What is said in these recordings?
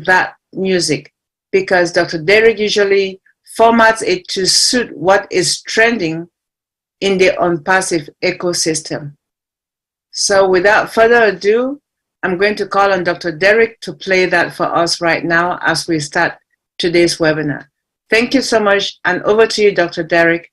that music, because Dr. Derek usually formats it to suit what is trending in the OnPassive ecosystem. So without further ado, I'm going to call on Dr. Derek to play that for us right now as we start today's webinar. Thank you so much, and over to you, Dr. Derek.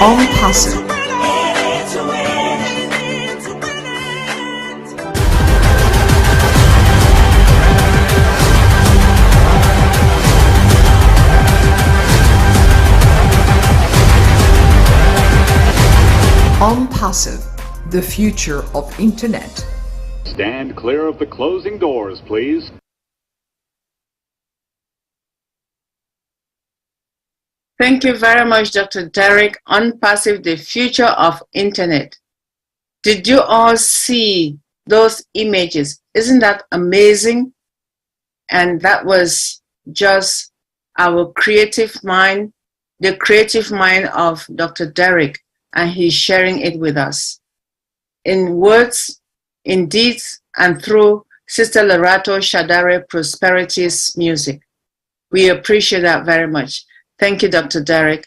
OnPassive. OnPassive, the future of Internet. Stand clear of the closing doors, please. Thank you very much, Dr. Derek. OnPassive, the future of Internet. Did you all see those images? Isn't that amazing? And that was just our creative mind, the creative mind of Dr. Derek, and he's sharing it with us in words, in deeds, and through Sister Lerato Shadare Prosperity's music. We appreciate that very much. Thank you, Dr. Derek.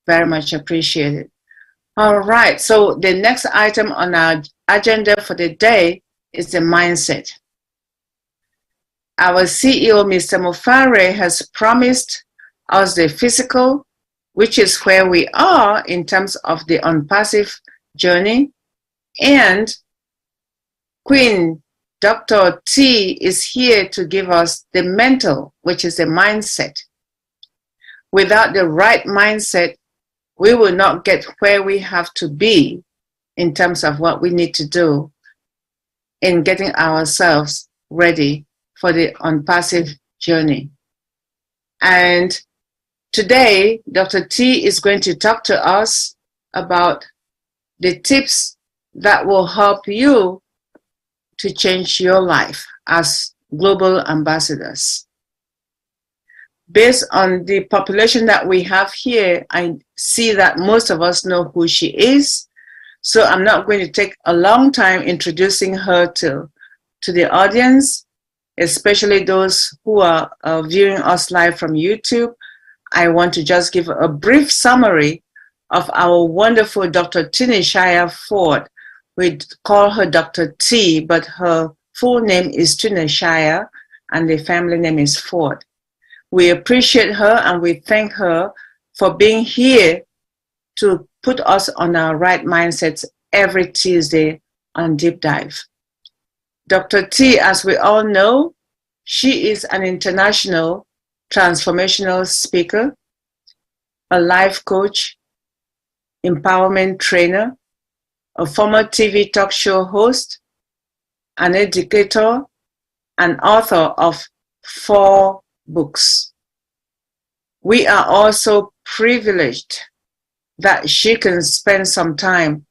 Very much appreciated. All right, so the next item on our agenda for the day is the mindset. Our CEO, Mr. Mufare, has promised us the physical, which is where we are in terms of the unpassive journey, and Queen Dr. T is here to give us the mental, which is the mindset. Without the right mindset, we will not get where we have to be in terms of what we need to do in getting ourselves ready for the unpassive journey. And today, Dr. T is going to talk to us about the tips that will help you to change your life as global ambassadors. Based on the population that we have here, I see that most of us know who she is. So I'm not going to take a long time introducing her to the audience, especially those who are viewing us live from YouTube. I want to just give a brief summary of our wonderful Dr. Tunisia Ford. We call her Dr. T, but her full name is Tunisia, and the family name is Ford. We appreciate her and we thank her for being here to put us on our right mindsets every Tuesday on Deep Dive. Dr. T, as we all know, she is an international transformational speaker, a life coach, empowerment trainer, a former TV talk show host, an educator, and author of 4 books. We are also privileged that she can spend some time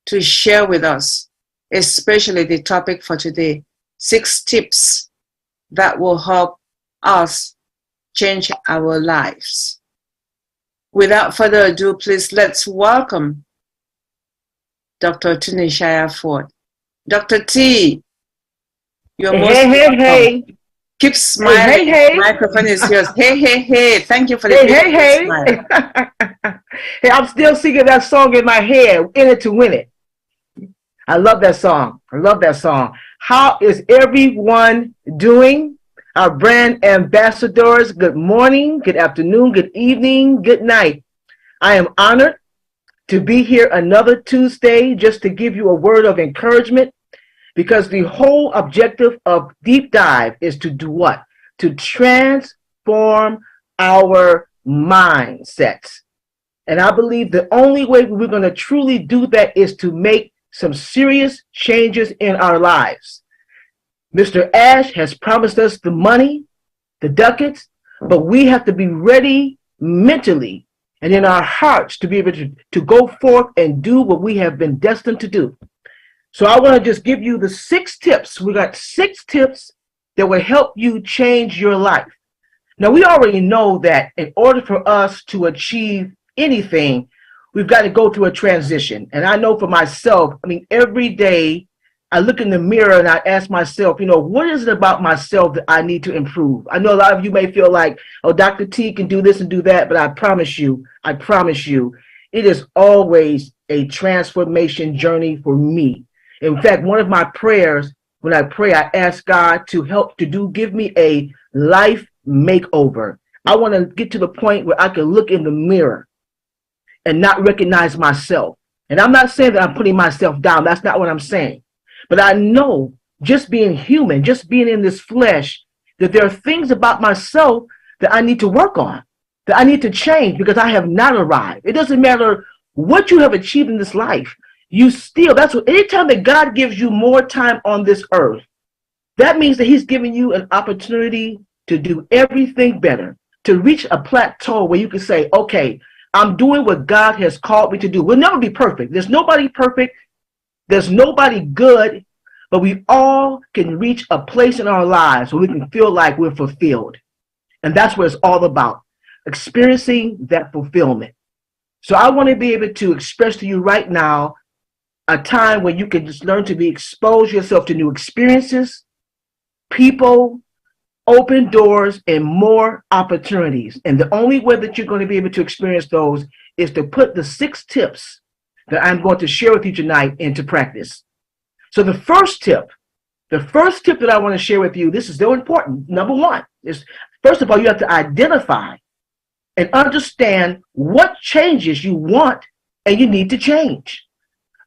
to share with us, especially the topic for today, 6 tips that will help us change our lives. Without further ado, please let's welcome Dr. Tunisia Ford. Dr. T, you're most welcome. Hey. Keep smiling. Hey. The microphone is yours. Hey. Thank you for the Hey. smile. Hey, I'm still singing that song in my head, In It to Win It. I love that song. How is everyone doing? Our brand ambassadors, good morning, good afternoon, good evening, good night. I am honored to be here another Tuesday just to give you a word of encouragement, because the whole objective of Deep Dive is to do what? To transform our mindsets. And I believe the only way we're going to truly do that is to make some serious changes in our lives. Mr. Ash has promised us the money, the ducats, but we have to be ready mentally and in our hearts to be able to go forth and do what we have been destined to do. So I want to just give you the 6 tips. We got 6 tips that will help you change your life. Now, we already know that in order for us to achieve anything, we've got to go through a transition. And I know for myself, every day I look in the mirror and I ask myself, what is it about myself that I need to improve? I know a lot of you may feel like, oh, Dr. T can do this and do that, but I promise you, it is always a transformation journey for me. In fact, one of my prayers, when I pray, I ask God to give me a life makeover. I want to get to the point where I can look in the mirror and not recognize myself. And I'm not saying that I'm putting myself down. That's not what I'm saying. But I know, just being human, just being in this flesh, that there are things about myself that I need to work on, that I need to change, because I have not arrived. It doesn't matter what you have achieved in this life. Anytime that God gives you more time on this earth, that means that he's giving you an opportunity to do everything better, to reach a plateau where you can say, okay, I'm doing what God has called me to do. We'll never be perfect. There's nobody perfect. There's nobody good, but we all can reach a place in our lives where we can feel like we're fulfilled. And that's what it's all about, experiencing that fulfillment. So I want to be able to express to you right now a time when you can just learn to expose yourself to new experiences, people, open doors, and more opportunities. And the only way that you're going to be able to experience those is to put the 6 tips that I'm going to share with you tonight into practice. So the first tip that I want to share with you, this is so important. Number 1 is, first of all, you have to identify and understand what changes you want and you need to change.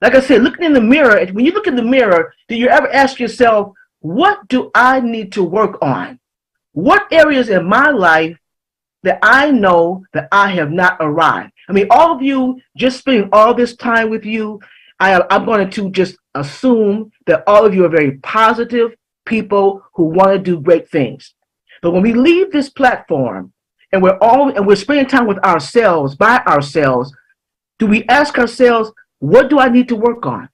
Like I said, looking in the mirror, when you look in the mirror, do you ever ask yourself, what do I need to work on? What areas in my life that I know that I have not arrived? I mean, all of you, just spending all this time with you, I'm going to just assume that all of you are very positive people who want to do great things. But when we leave this platform and we're spending time with ourselves, by ourselves, do we ask ourselves, what do I need to work on?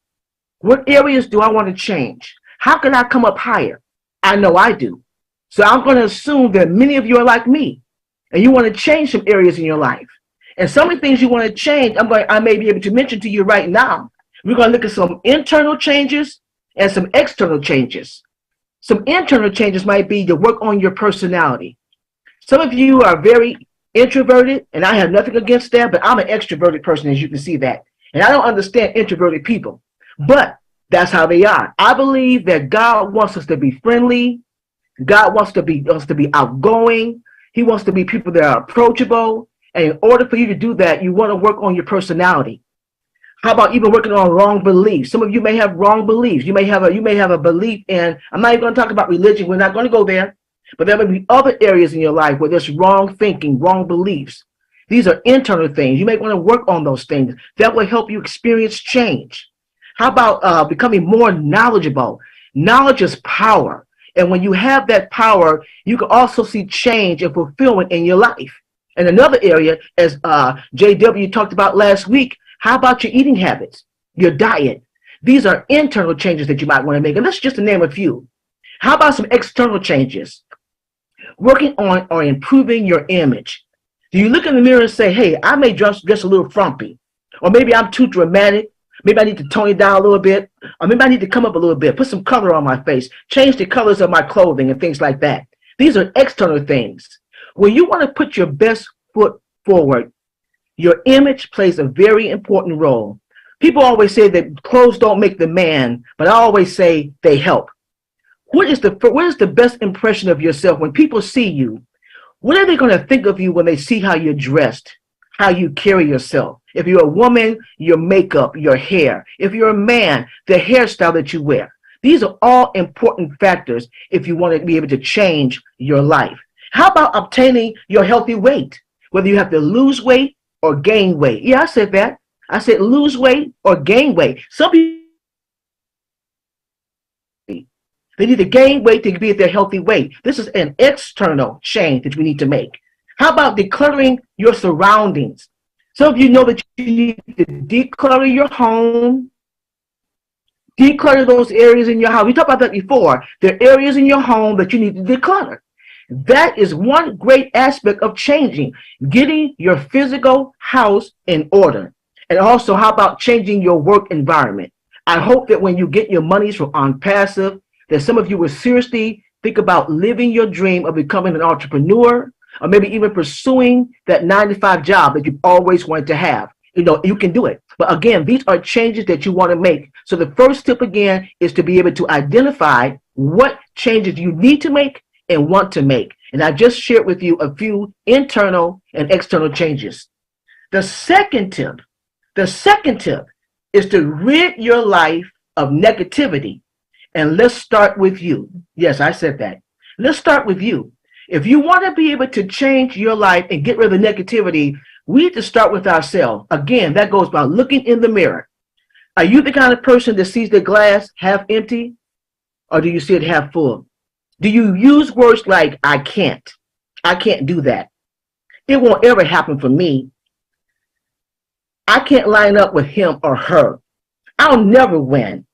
What areas do I want to change? How can I come up higher? I know I do. So I'm going to assume that many of you are like me, and you want to change some areas in your life. And some of the things you want to change, I may be able to mention to you right now. We're going to look at some internal changes and some external changes. Some internal changes might be to work on your personality. Some of you are very introverted, and I have nothing against that, but I'm an extroverted person, as you can see that. And I don't understand introverted people, but that's how they are. I believe that God wants us to be friendly. God wants to be outgoing. He wants to be people that are approachable. And in order for you to do that, you want to work on your personality. How about even working on wrong beliefs? Some of you may have wrong beliefs. You may have a belief in, I'm not even going to talk about religion. We're not going to go there. But there may be other areas in your life where there's wrong thinking, wrong beliefs. These are internal things. You may want to work on those things. That will help you experience change. How about becoming more knowledgeable? Knowledge is power. And when you have that power, you can also see change and fulfillment in your life. And another area, as JW talked about last week, how about your eating habits, your diet? These are internal changes that you might want to make. And let's just to name a few. How about some external changes? Working on or improving your image. Do you look in the mirror and say, hey, I may dress a little frumpy, or maybe I'm too dramatic. Maybe I need to tone it down a little bit, or maybe I need to come up a little bit, put some color on my face, change the colors of my clothing and things like that. These are external things. When you want to put your best foot forward, your image plays a very important role. People always say that clothes don't make the man, but I always say they help. What is the best impression of yourself when people see you? What are they going to think of you when they see how you're dressed, how you carry yourself? If you're a woman, your makeup, your hair. If you're a man, the hairstyle that you wear. These are all important factors if you want to be able to change your life. How about obtaining your healthy weight? Whether you have to lose weight or gain weight. Yeah, I said that. I said lose weight or gain weight. Some people, they need to gain weight to be at their healthy weight. This is an external change that we need to make. How about decluttering your surroundings? Some of you know that you need to declutter your home, declutter those areas in your house. We talked about that before. There are areas in your home that you need to declutter. That is one great aspect of changing, getting your physical house in order. And also, how about changing your work environment? I hope that when you get your monies from OnPassive, that some of you will seriously think about living your dream of becoming an entrepreneur, or maybe even pursuing that 9-to-5 job that you've always wanted to have. You know, you can do it. But again, these are changes that you want to make. So the first tip again is to be able to identify what changes you need to make and want to make. And I just shared with you a few internal and external changes. The second tip is to rid your life of negativity. And let's start with you. Yes, I said that. Let's start with you. If you want to be able to change your life and get rid of the negativity, we need to start with ourselves. Again, that goes by looking in the mirror. Are you the kind of person that sees the glass half empty, or do you see it half full? Do you use words like, I can't do that. It won't ever happen for me. I can't line up with him or her. I'll never win.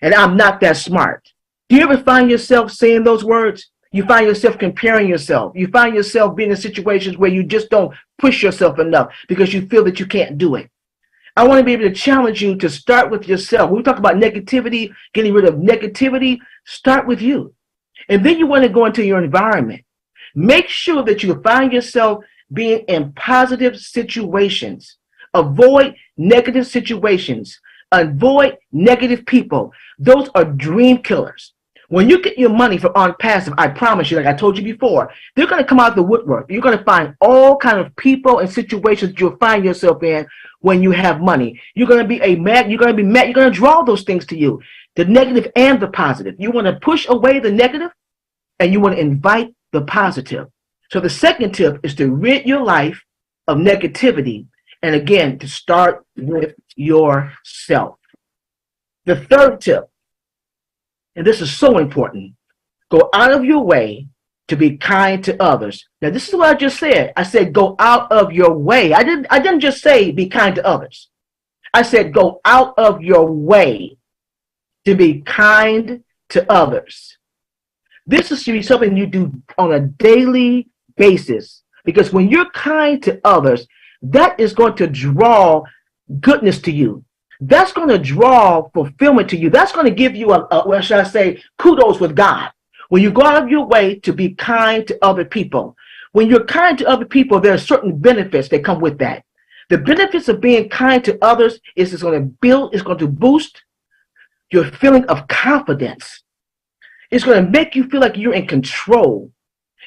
and I'm not that smart. Do you ever find yourself saying those words? You find yourself comparing yourself. You find yourself being in situations where you just don't push yourself enough because you feel that you can't do it. I want to be able to challenge you to start with yourself. When we talk about negativity, getting rid of negativity, start with you. And then you want to go into your environment. Make sure that you find yourself being in positive situations. Avoid negative situations. Avoid negative people. Those are dream killers. When you get your money from on passive, I promise you, like I told you before, they're going to come out the woodwork. You're going to find all kind of people and situations you'll find yourself in when you have money. You're going to be you're going to draw those things to you, the negative and the positive. You want to push away the negative and you want to invite the positive. So the second tip is to rid your life of negativity. And again, to start with yourself. The third tip, and this is so important, go out of your way to be kind to others. Now, this is what I just said. I said, go out of your way. I didn't just say be kind to others. I said, go out of your way to be kind to others. This is something you do on a daily basis, because when you're kind to others, that is going to draw goodness to you. That's going to draw fulfillment to you. That's going to give you what should I say, kudos with God. When you go out of your way to be kind to other people. When you're kind to other people, there are certain benefits that come with that. The benefits of being kind to others is it's going to boost your feeling of confidence. It's going to make you feel like you're in control.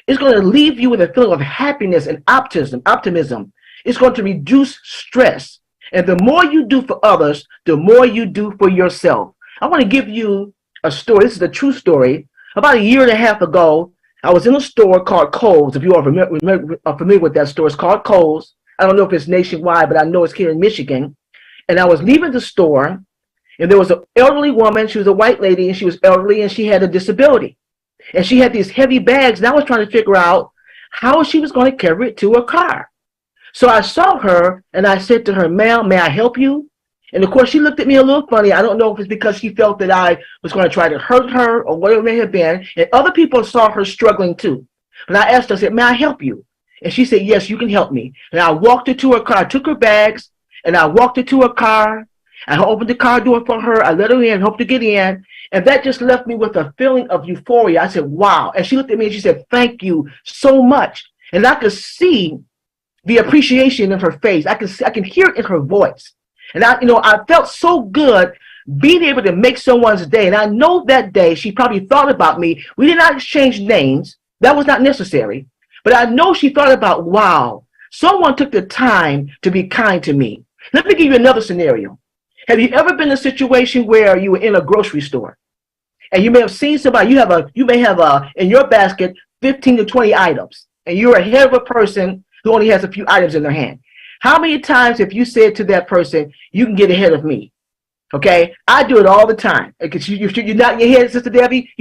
It's going to leave you with a feeling of happiness and optimism. It's going to reduce stress. And the more you do for others, the more you do for yourself. I want to give you a story. This is a true story. About a year and a half ago, I was in a store called Kohl's. If you are familiar with that store, it's called Kohl's. I don't know if it's nationwide, but I know it's here in Michigan. And I was leaving the store, and there was an elderly woman. She was a white lady, and she was elderly, and she had a disability. And she had these heavy bags, and I was trying to figure out how she was going to carry it to her car. So I saw her, and I said to her, ma'am, may I help you? And of course, she looked at me a little funny. I don't know if it's because she felt that I was going to try to hurt her or whatever it may have been. And other people saw her struggling too. But I asked her, I said, may I help you? And she said, yes, you can help me. And I walked her to her car. I took her bags, and I walked her to her car. I opened the car door for her. I let her in, hoped to get in. And that just left me with a feeling of euphoria. I said, wow. And she looked at me and she said, thank you so much. And I could see the appreciation in her face. I can hear it in her voice. And I felt so good being able to make someone's day. And I know that day she probably thought about me. We did not exchange names. That was not necessary. But I know she thought about, wow, someone took the time to be kind to me. Let me give you another scenario. Have you ever been in a situation where you were in a grocery store and you may have seen somebody, you may have in your basket 15 to 20 items, and you're ahead of a person who only has a few items in their hand? How many times have you said to that person, you can get ahead of me? Okay, I do it all the time. Because you're not in your head, Sister Debbie.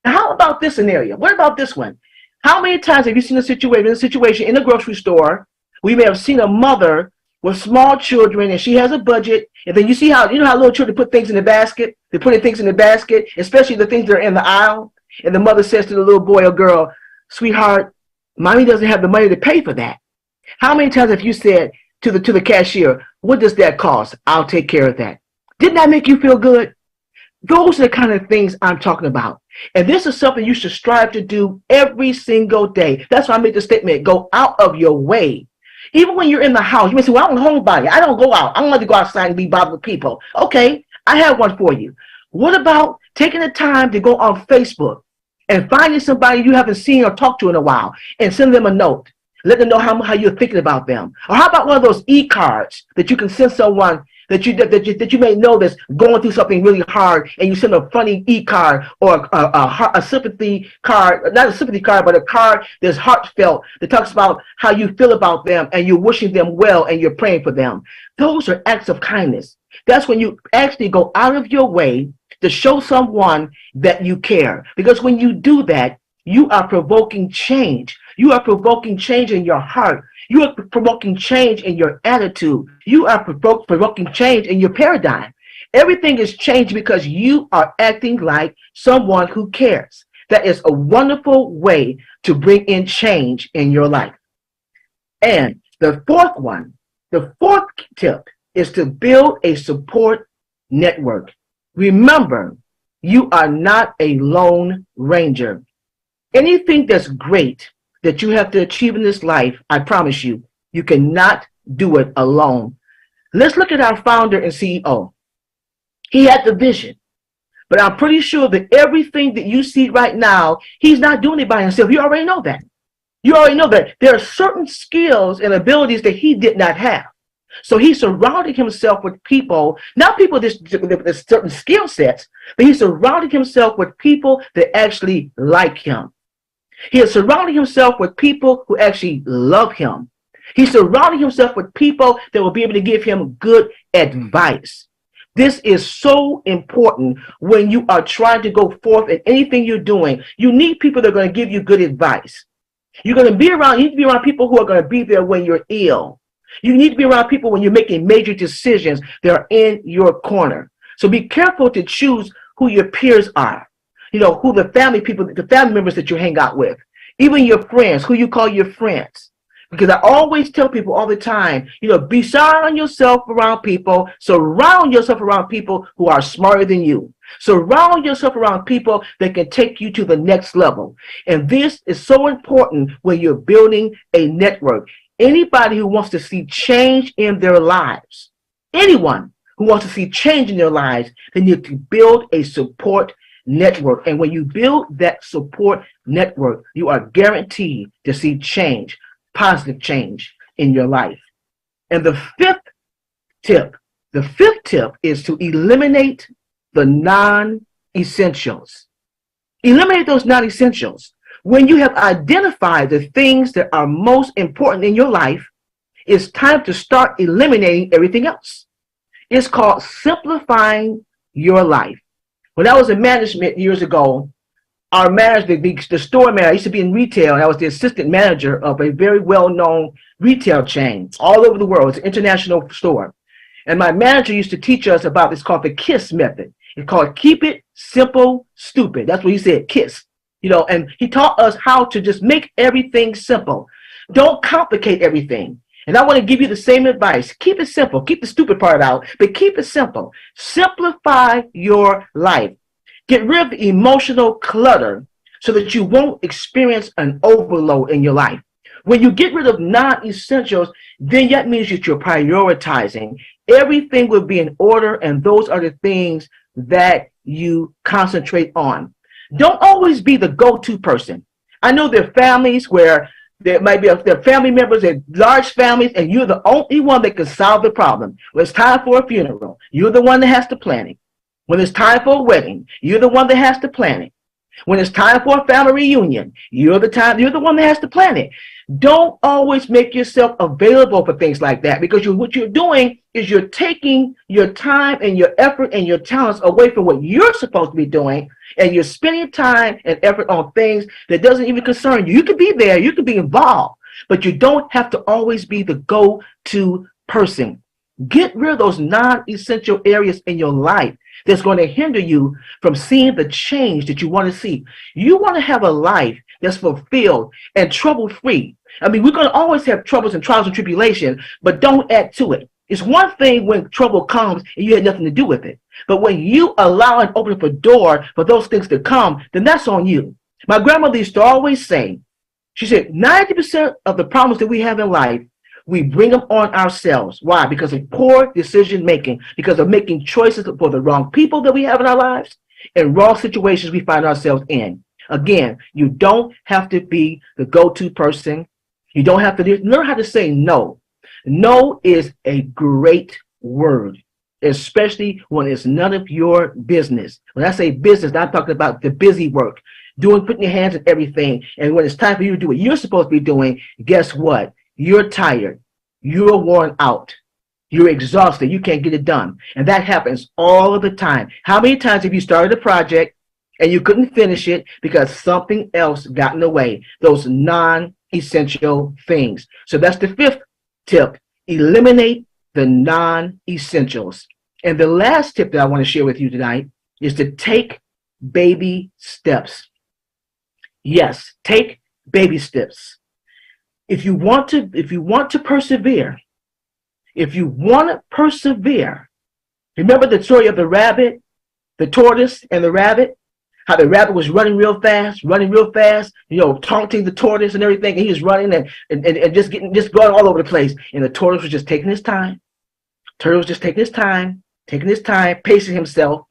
How about this scenario? What about this one? How many times have you seen a situation in a grocery store? We may have seen a mother with small children, and she has a budget, and then you know how little children put things in the basket? They're putting things in the basket, especially the things that are in the aisle. And the mother says to the little boy or girl, sweetheart, mommy doesn't have the money to pay for that. How many times have you said to the cashier, what does that cost? I'll take care of that. Didn't that make you feel good? Those are the kind of things I'm talking about. And this is something you should strive to do every single day. That's why I made the statement, go out of your way. Even when you're in the house, you may say, well, I'm a homebody. I don't go out. I don't like to go outside and be bothered with people. Okay, I have one for you. What about taking the time to go on Facebook and finding somebody you haven't seen or talked to in a while and send them a note? Let them know how you're thinking about them. Or how about one of those e-cards that you can send someone that you may know that's going through something really hard, and you send a funny e-card or a sympathy card, not a sympathy card, but a card that's heartfelt, that talks about how you feel about them and you're wishing them well and you're praying for them. Those are acts of kindness. That's when you actually go out of your way to show someone that you care. Because when you do that, you are provoking change. You are provoking change in your heart. You are provoking change in your attitude. You are provoking change in your paradigm. Everything is changing because you are acting like someone who cares. That is a wonderful way to bring in change in your life. And the fourth tip is to build a support network. Remember, you are not a lone ranger. Anything that's great that you have to achieve in this life, I promise you, you cannot do it alone. Let's look at our founder and CEO. He had the vision, but I'm pretty sure that everything that you see right now, he's not doing it by himself. You already know that. You already know that there are certain skills and abilities that he did not have. So he surrounded himself with people, not people with certain skill sets, but he surrounded himself with people that actually like him. He has surrounded himself with people who actually love him. He surrounded himself with people that will be able to give him good advice. This is so important when you are trying to go forth in anything you're doing. You need people that are going to give you good advice. You need to be around people who are going to be there when you're ill. You need to be around people when you're making major decisions that are in your corner. So be careful to choose who your peers are. You know, who the family members that you hang out with, even your friends, who you call your friends. Because I always tell people all the time, you know, be surround yourself around people, surround yourself around people who are smarter than you. Surround yourself around people that can take you to the next level. And this is so important when you're building a network. Anybody who wants to see change in their lives, anyone who wants to see change in their lives, they need to build a support network. And when you build that support network, you are guaranteed to see change, positive change in your life. And the fifth tip is to eliminate the non-essentials. Eliminate those non-essentials. When you have identified the things that are most important in your life, it's time to start eliminating everything else. It's called simplifying your life. When I was in management years ago, our manager, the store manager, I used to be in retail, and I was the assistant manager of a very well-known retail chain all over the world. It's an international store. And my manager used to teach us about, it's called the KISS method. It's called keep it simple, stupid. That's what he said, KISS. You know, and he taught us how to just make everything simple. Don't complicate everything. And I want to give you the same advice. Keep it simple. Keep the stupid part out, but keep it simple. Simplify your life. Get rid of the emotional clutter so that you won't experience an overload in your life. When you get rid of non-essentials, then that means that you're prioritizing. Everything will be in order, and those are the things that you concentrate on. Don't always be the go-to person. I know there are families where there might be their family members in large families, and you're the only one that can solve the problem. When it's time for a funeral, you're the one that has to plan it. When it's time for a wedding, you're the one that has to plan it. When it's time for a family reunion, you're the one that has to plan it. Don't always make yourself available for things like that, because what you're doing is you're taking your time and your effort and your talents away from what you're supposed to be doing, and you're spending time and effort on things that doesn't even concern you. You could be there, you could be involved, but you don't have to always be the go-to person. Get rid of those non-essential areas in your life that's going to hinder you from seeing the change that you want to see. You want to have a life that's fulfilled and trouble-free. I mean, we're going to always have troubles and trials and tribulations, but don't add to it. It's one thing when trouble comes and you had nothing to do with it. But when you allow and open up a door for those things to come, then that's on you. My grandmother used to always say, she said, 90% of the problems that we have in life, we bring them on ourselves. Why? Because of poor decision making, because of making choices for the wrong people that we have in our lives and wrong situations we find ourselves in. Again, you don't have to be the go-to person. You don't have to learn how to say no. No is a great word, especially when it's none of your business. When I say business, I'm talking about the busy work, putting your hands in everything. And when it's time for you to do what you're supposed to be doing, guess what? You're tired. You're worn out. You're exhausted. You can't get it done. And that happens all of the time. How many times have you started a project and you couldn't finish it because something else got in the way? Those non-essential things. So that's the fifth tip. Eliminate the non-essentials. And the last tip that I want to share with you tonight is to take baby steps. Yes, take baby steps. If you want to persevere, remember the story of the rabbit, the tortoise, and the rabbit? How the rabbit was running real fast, taunting the tortoise and everything, and he was running and just going all over the place. And the tortoise was just taking his time. Taking his time, pacing himself,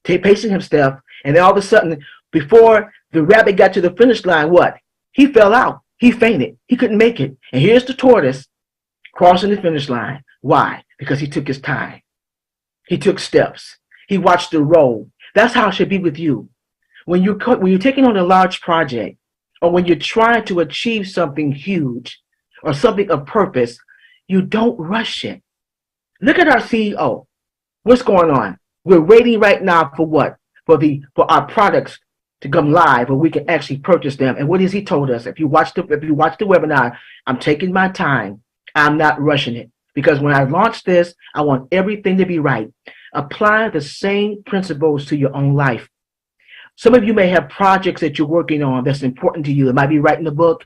and then all of a sudden, before the rabbit got to the finish line, what? He fell out. He fainted. He couldn't make it. And here's the tortoise crossing the finish line. Why? Because he took his time. He took steps. He watched the road. That's how it should be with you. When you're taking on a large project, or when you're trying to achieve something huge or something of purpose, you don't rush it. Look at our CEO. What's going on? We're waiting right now for what? For our products to come live, where we can actually purchase them. And what has he told us? If you watch the webinar, I'm taking my time. I'm not rushing it, because when I launch this, I want everything to be right. Apply the same principles to your own life. Some of you may have projects that you're working on that's important to you. It might be writing a book.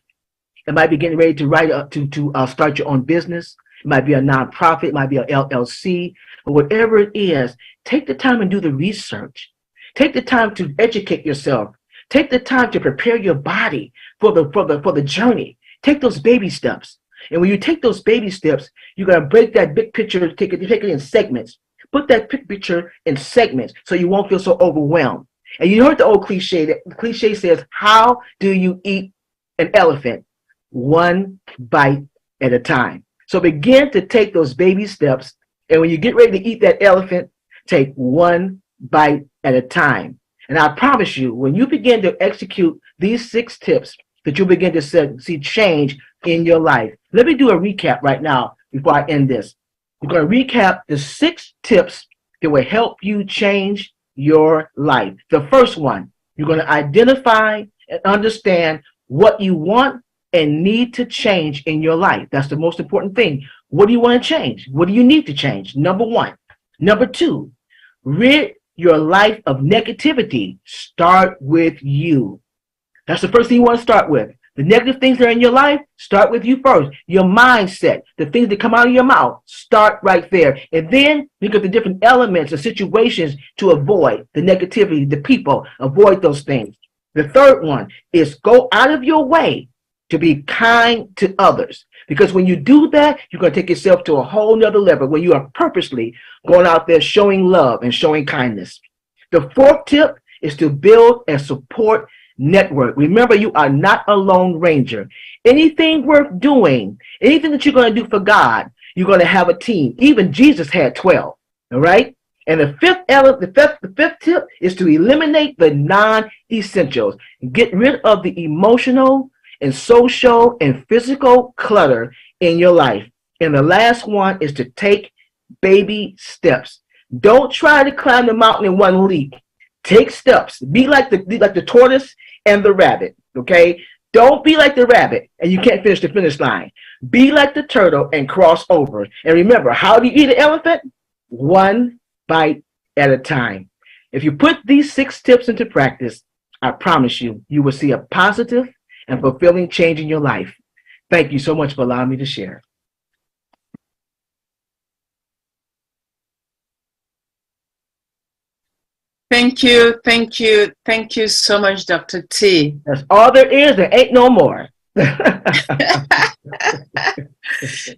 It might be getting ready to write to start your own business. It might be a nonprofit. It might be an LLC. But whatever it is, take the time and do the research. Take the time to educate yourself. Take the time to prepare your body for the journey. Take those baby steps. And when you take those baby steps, you're going to break that big picture, take it in segments. Put that big picture in segments so you won't feel so overwhelmed. And you heard the old cliche. The cliche says, how do you eat an elephant? One bite at a time. So begin to take those baby steps. And when you get ready to eat that elephant, take one bite at a time. And I promise you, when you begin to execute these 6 tips, that you'll begin to see change in your life. Let me do a recap right now before I end this. We're going to recap the 6 tips that will help you change your life. The first one, you're going to identify and understand what you want and need to change in your life. That's the most important thing. What do you want to change? What do you need to change? Number 1. Number 2, rid your life of negativity. Start with you. That's the first thing you want to start with. The negative things that are in your life, start with you first. Your mindset, the things that come out of your mouth, start right there. And then look at the different elements and situations to avoid the negativity, the people, avoid those things. The third one is go out of your way to be kind to others. Because when you do that, you're going to take yourself to a whole nother level where you are purposely going out there showing love and showing kindness. The fourth tip is to build and support network. Remember, you are not a lone ranger. Anything worth doing, anything that you're going to do for God, you're going to have a team. Even Jesus had 12. All right. And the fifth tip is to eliminate the non-essentials. Get rid of the emotional and social and physical clutter in your life. And the last one is to take baby steps. Don't try to climb the mountain in one leap. Take steps. Be like the tortoise and the rabbit, okay? Don't be like the rabbit and you can't finish the finish line. Be like the turtle and cross over. And remember, how do you eat an elephant? One bite at a time. If you put these 6 tips into practice, I promise you, you will see a positive and fulfilling change in your life. Thank you so much for allowing me to share. Thank you so much, Dr. T. That's all there is. There ain't no more.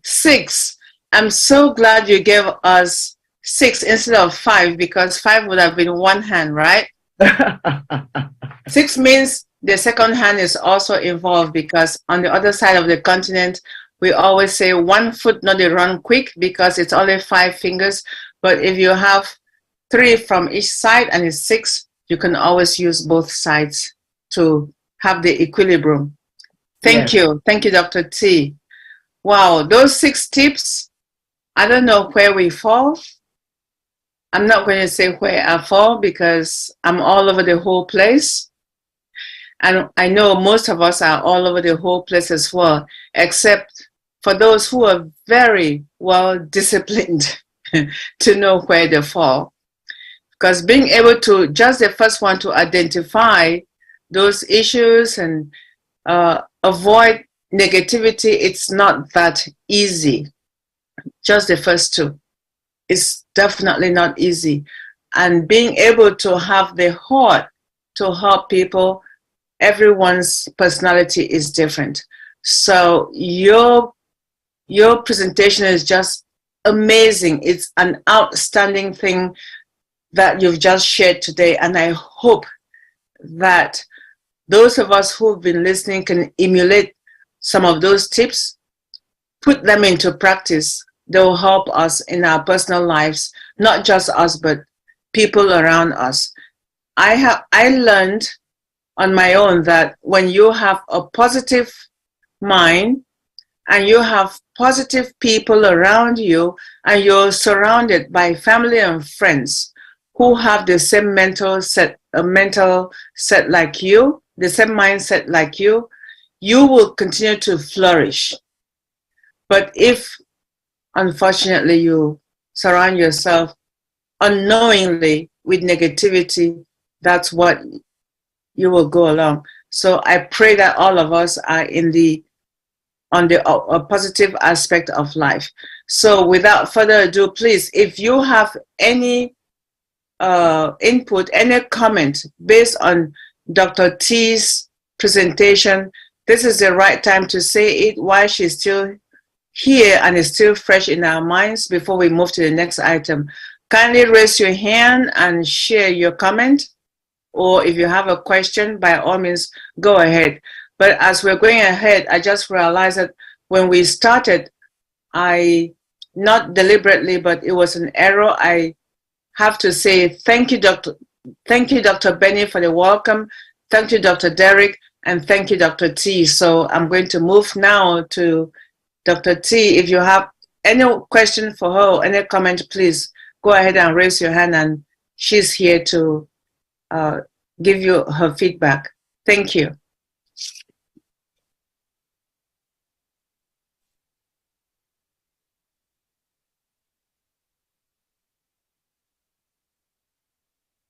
6. I'm so glad you gave us 6 instead of 5, because 5 would have been one hand, right? 6 means the second hand is also involved, because on the other side of the continent, we always say 1 foot not to run quick, because it's only 5 fingers. But if you have 3 from each side and it's 6, you can always use both sides to have the equilibrium. Thank you, Dr. T. Wow, those 6 tips, I don't know where we fall. I'm not going to say where I fall, because I'm all over the whole place. And I know most of us are all over the whole place as well, except for those who are very well disciplined. to know where they fall. Because being able to, just the first one, to identify those issues and avoid negativity, it's not that easy. Just the first two. It's definitely not easy. And being able to have the heart to help people, everyone's personality is different. So your presentation is just amazing. It's an outstanding thing that you've just shared today. And I hope that those of us who've been listening can emulate some of those tips, put them into practice. They will help us in our personal lives, not just us, but people around us. I learned on my own that when you have a positive mind and you have positive people around you and you're surrounded by family and friends who have the same mental set like you, the same mindset like you, you will continue to flourish. But if, unfortunately, you surround yourself unknowingly with negativity, that's what you will go along. So I pray that all of us are on the positive aspect of life. So without further ado, please, if you have any input, any comment based on Dr. T's presentation, this is the right time to say it while she's still here and is still fresh in our minds before we move to the next item. Kindly raise your hand and share your comment, or if you have a question, by all means, go ahead. But as we're going ahead, I just realized that when we started, not deliberately, but it was an error. I have to say thank you, Dr. Benny, for the welcome. Thank you, Dr. Derek, and thank you, Dr. T. So I'm going to move now to Dr. T. If you have any question for her, any comment, please go ahead and raise your hand, and she's here to give you her feedback. Thank you.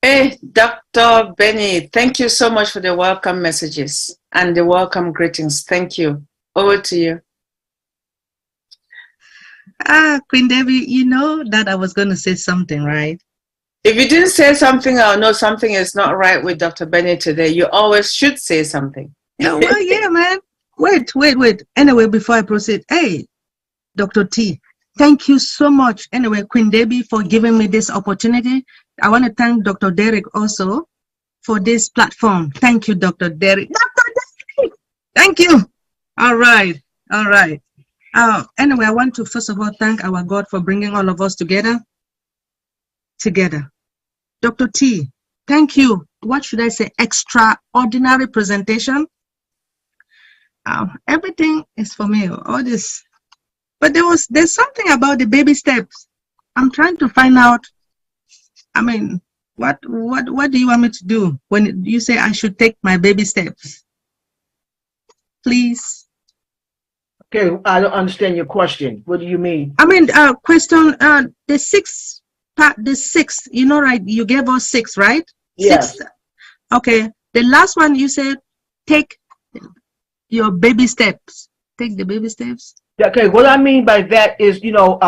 Hey, Dr. Benny, thank you so much for the welcome messages and the welcome greetings. Thank you. Over to you. Queen Debbie, you know that I was going to say something, right? If you didn't say something, I'll know something is not right with Dr. Benny today. You always should say something. Yeah, well, yeah, man. Wait. Anyway, before I proceed, hey, Dr. T, thank you so much. Anyway, Queen Debbie, for giving me this opportunity. I want to thank Dr. Derek also for this platform. Thank you, Dr. Derek. Dr. Derek! Thank you. All right. Anyway, I want to first of all thank our God for bringing all of us together. Dr. T, thank you. What should I say? Extraordinary presentation. Everything is for me. All this, but there's something about the baby steps. I'm trying to find out. I mean, what do you want me to do when you say I should take my baby steps? Please. Okay, I don't understand your question. What do you mean? I mean, question, the sixth, you know, right? You gave us 6, right? Yes. 6. Okay. The last one you said, take your baby steps. Take the baby steps. Okay, what I mean by that is, you know,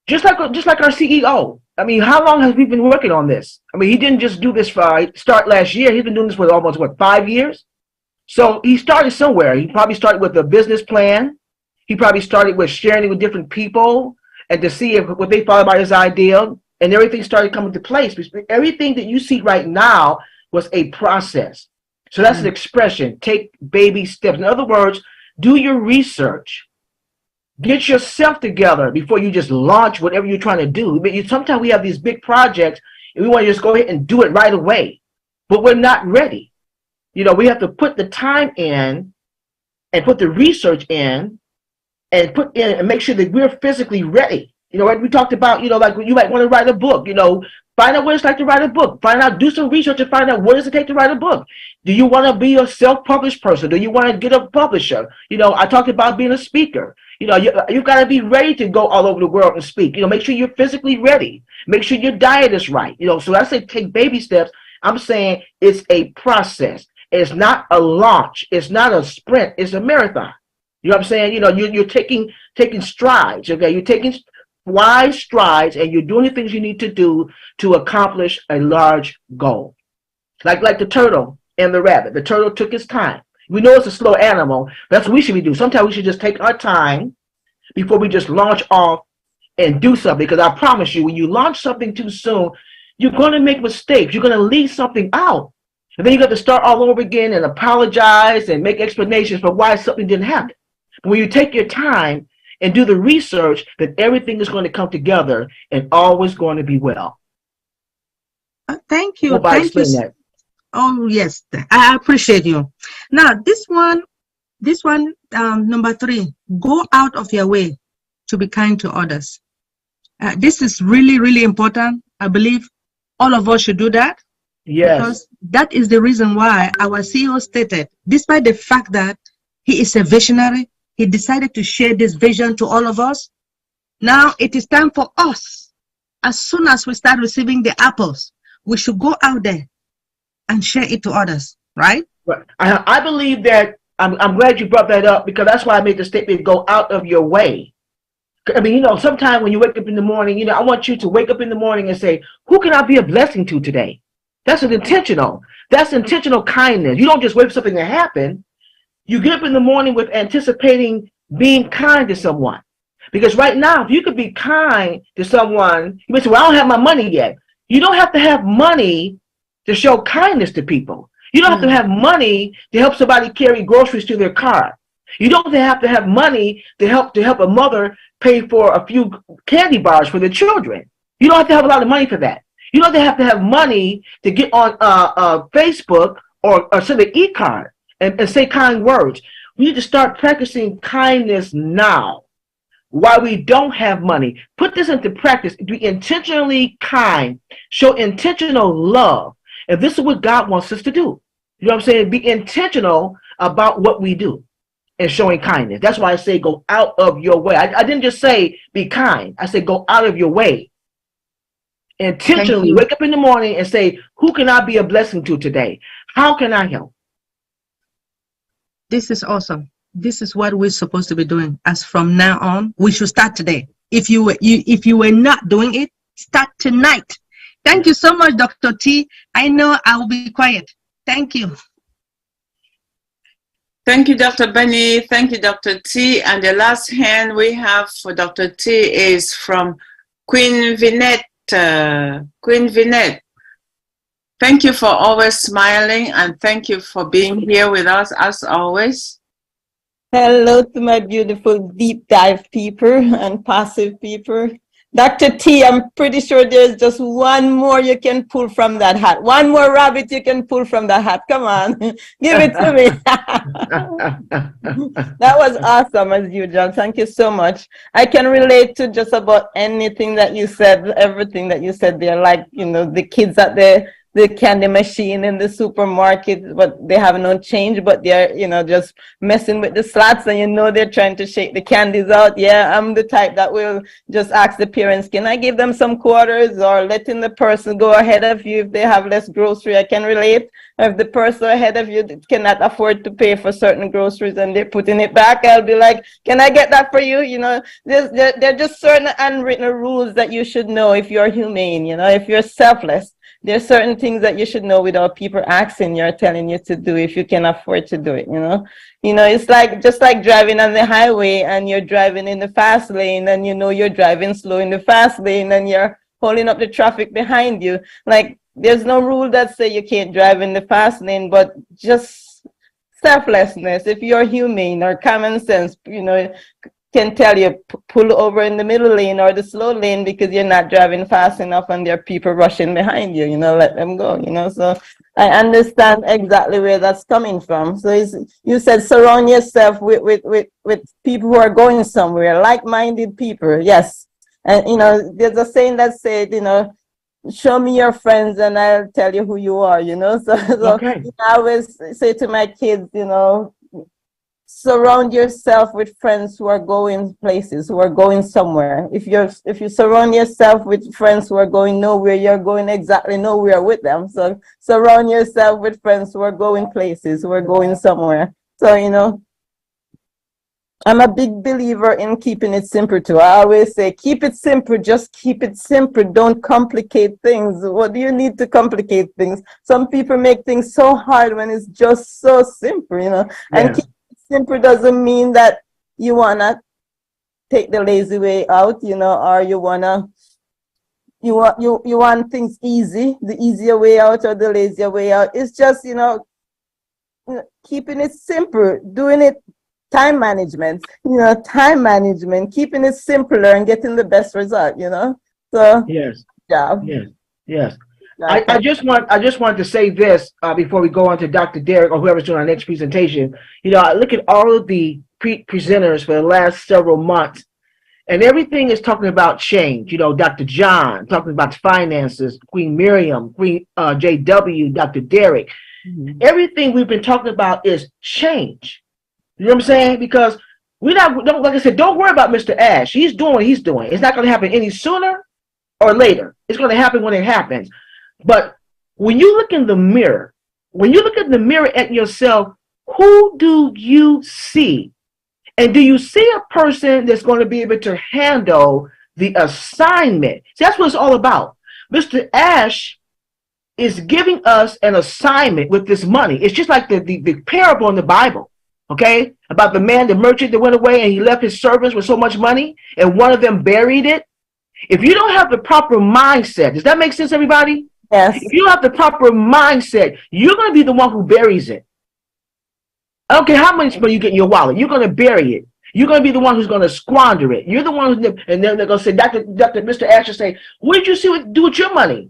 just like our CEO. I mean, how long has we been working on this? I mean, he didn't just do this start last year. He's been doing this for almost, 5 years? So he started somewhere. He probably started with a business plan. He probably started with sharing it with different people and to see what they thought about his idea. And everything started coming to place. Everything that you see right now was a process. So that's an expression. Take baby steps. In other words, do your research. Get yourself together before you just launch whatever you're trying to do. I mean, sometimes we have these big projects and we want to just go ahead and do it right away, but we're not ready. You know, we have to put the time in and put the research in and put in and make sure that we're physically ready. You know, like we talked about, you know, like you might want to write a book, you know, find out what it's like to write a book, do some research and find out what does it take to write a book. Do you want to be a self-published person? Do you want to get a publisher? You know, I talked about being a speaker. You know, you got to be ready to go all over the world and speak. You know, make sure you're physically ready. Make sure your diet is right. You know, so I say take baby steps. I'm saying it's a process. It's not a launch. It's not a sprint. It's a marathon. You know what I'm saying? You know, you're taking strides. Okay, you're taking wise strides, and you're doing the things you need to do to accomplish a large goal. Like the turtle and the rabbit. The turtle took its time. We know it's a slow animal. That's what we should be doing. Sometimes we should just take our time before we just launch off and do something. Because I promise you, when you launch something too soon, you're going to make mistakes. You're going to leave something out. And then you got to start all over again and apologize and make explanations for why something didn't happen. But when you take your time and do the research, then everything is going to come together and always going to be well. Thank you. Hope I Thank you. explained that. Oh, yes. I appreciate you. Now, this one, number 3, go out of your way to be kind to others. This is really, really important. I believe all of us should do that. Yes. Because that is the reason why our CEO stated, despite the fact that he is a visionary, he decided to share this vision to all of us. Now it is time for us. As soon as we start receiving the apples, we should go out there and share it to others, right? Right. I believe that, I'm glad you brought that up, because that's why I made the statement, go out of your way. I mean, you know, sometimes when you wake up in the morning, you know, I want you to wake up in the morning and say, who can I be a blessing to today? That's intentional kindness. You don't just wait for something to happen. You get up in the morning with anticipating being kind to someone. Because right now, if you could be kind to someone, you may say, well, I don't have my money yet. You don't have to have money to show kindness to people. You don't have to have money to help somebody carry groceries to their car. You don't have to have money to help a mother pay for a few candy bars for the children. You don't have to have a lot of money for that. You don't have to have money to get on Facebook or send an e-card and say kind words. We need to start practicing kindness now while we don't have money. Put this into practice. Be intentionally kind. Show intentional love. And this is what God wants us to do. You know what I'm saying? Be intentional about what we do and showing kindness. That's why I say go out of your way. I didn't just say be kind. I said go out of your way. Intentionally wake up in the morning and say, who can I be a blessing to today? How can I help? This is awesome. This is what we're supposed to be doing. As from now on, we should start today. If you were not doing it, start tonight. Thank you so much, Dr. T. I know I will be quiet. Thank you. Thank you, Dr. Benny. Thank you, Dr. T. And the last hand we have for Dr. T is from Queen Vinette. Queen Vinette, thank you for always smiling, and thank you for being here with us as always. Hello to my beautiful deep dive people and passive people. Dr. T, I'm pretty sure there's just one more you can pull from that hat. One more rabbit you can pull from that hat. Come on, give it to me. That was awesome as usual. Thank you so much. I can relate to just about anything that you said, everything that you said there, like, you know, the kids at the candy machine in the supermarket, but they have no change, but they're, you know, just messing with the slots, and you know they're trying to shake the candies out. Yeah, I'm the type that will just ask the parents, can I give them some quarters, or letting the person go ahead of you if they have less grocery. I can relate. If the person ahead of you cannot afford to pay for certain groceries and they're putting it back, I'll be like, can I get that for you? You know, there are just certain unwritten rules that you should know if you're humane, you know, if you're selfless. There's certain things that you should know without people asking you or telling you to do if you can afford to do it, you know? You know, it's like, just like driving on the highway and you're driving in the fast lane and you know you're driving slow in the fast lane and you're holding up the traffic behind you. Like, there's no rule that say you can't drive in the fast lane, but just selflessness, if you're humane, or common sense, you know, can tell you pull over in the middle lane or the slow lane because you're not driving fast enough and there are people rushing behind you, you know, let them go, you know. So I understand exactly where that's coming from. So you said surround yourself with people who are going somewhere, like-minded people. Yes. And, you know, there's a saying that said, you know, show me your friends and I'll tell you who you are, you know. So okay. I always say to my kids, you know, surround yourself with friends who are going places, who are going somewhere. If you surround yourself with friends who are going nowhere, you're going exactly nowhere with them. So surround yourself with friends who are going places, who are going somewhere. So, you know, I'm a big believer in keeping it simple too. I always say, keep it simple, just keep it simple. Don't complicate things. What do you need to complicate things? Some people make things so hard when it's just so simple, you know. And Yeah. keep it simple doesn't mean that you wanna take the lazy way out, you know, or you want things easy, the easier way out or the lazier way out. It's just, you know, keeping it simple, doing it. Time management, you know, keeping it simpler and getting the best result, you know. So Yes. yeah. Yes. I just want to say this before we go on to Dr. Derek or whoever's doing our next presentation. You know, I look at all of the presenters for the last several months, and everything is talking about change. You know, Dr. John talking about finances, Queen Miriam, Queen JW, Dr. Derek. Mm-hmm. Everything we've been talking about is change. You know what I'm saying? Because like I said, don't worry about Mr. Ash. He's doing what he's doing. It's not going to happen any sooner or later. It's going to happen when it happens. But when you look in the mirror, at yourself, who do you see? And do you see a person that's going to be able to handle the assignment? See, that's what it's all about. Mr. Ash is giving us an assignment with this money. It's just like the parable in the Bible. Okay, about the merchant that went away and he left his servants with so much money and one of them buried it. If you don't have the proper mindset, does that make sense, everybody? Yes. If you have the proper mindset, you're going to be the one who buries it. I don't care how much money you get in your wallet, you're going to bury it. You're going to be the one who's going to squander it. You're the one who's, and then they're going to say, Mr. Asher say, what did you do with your money?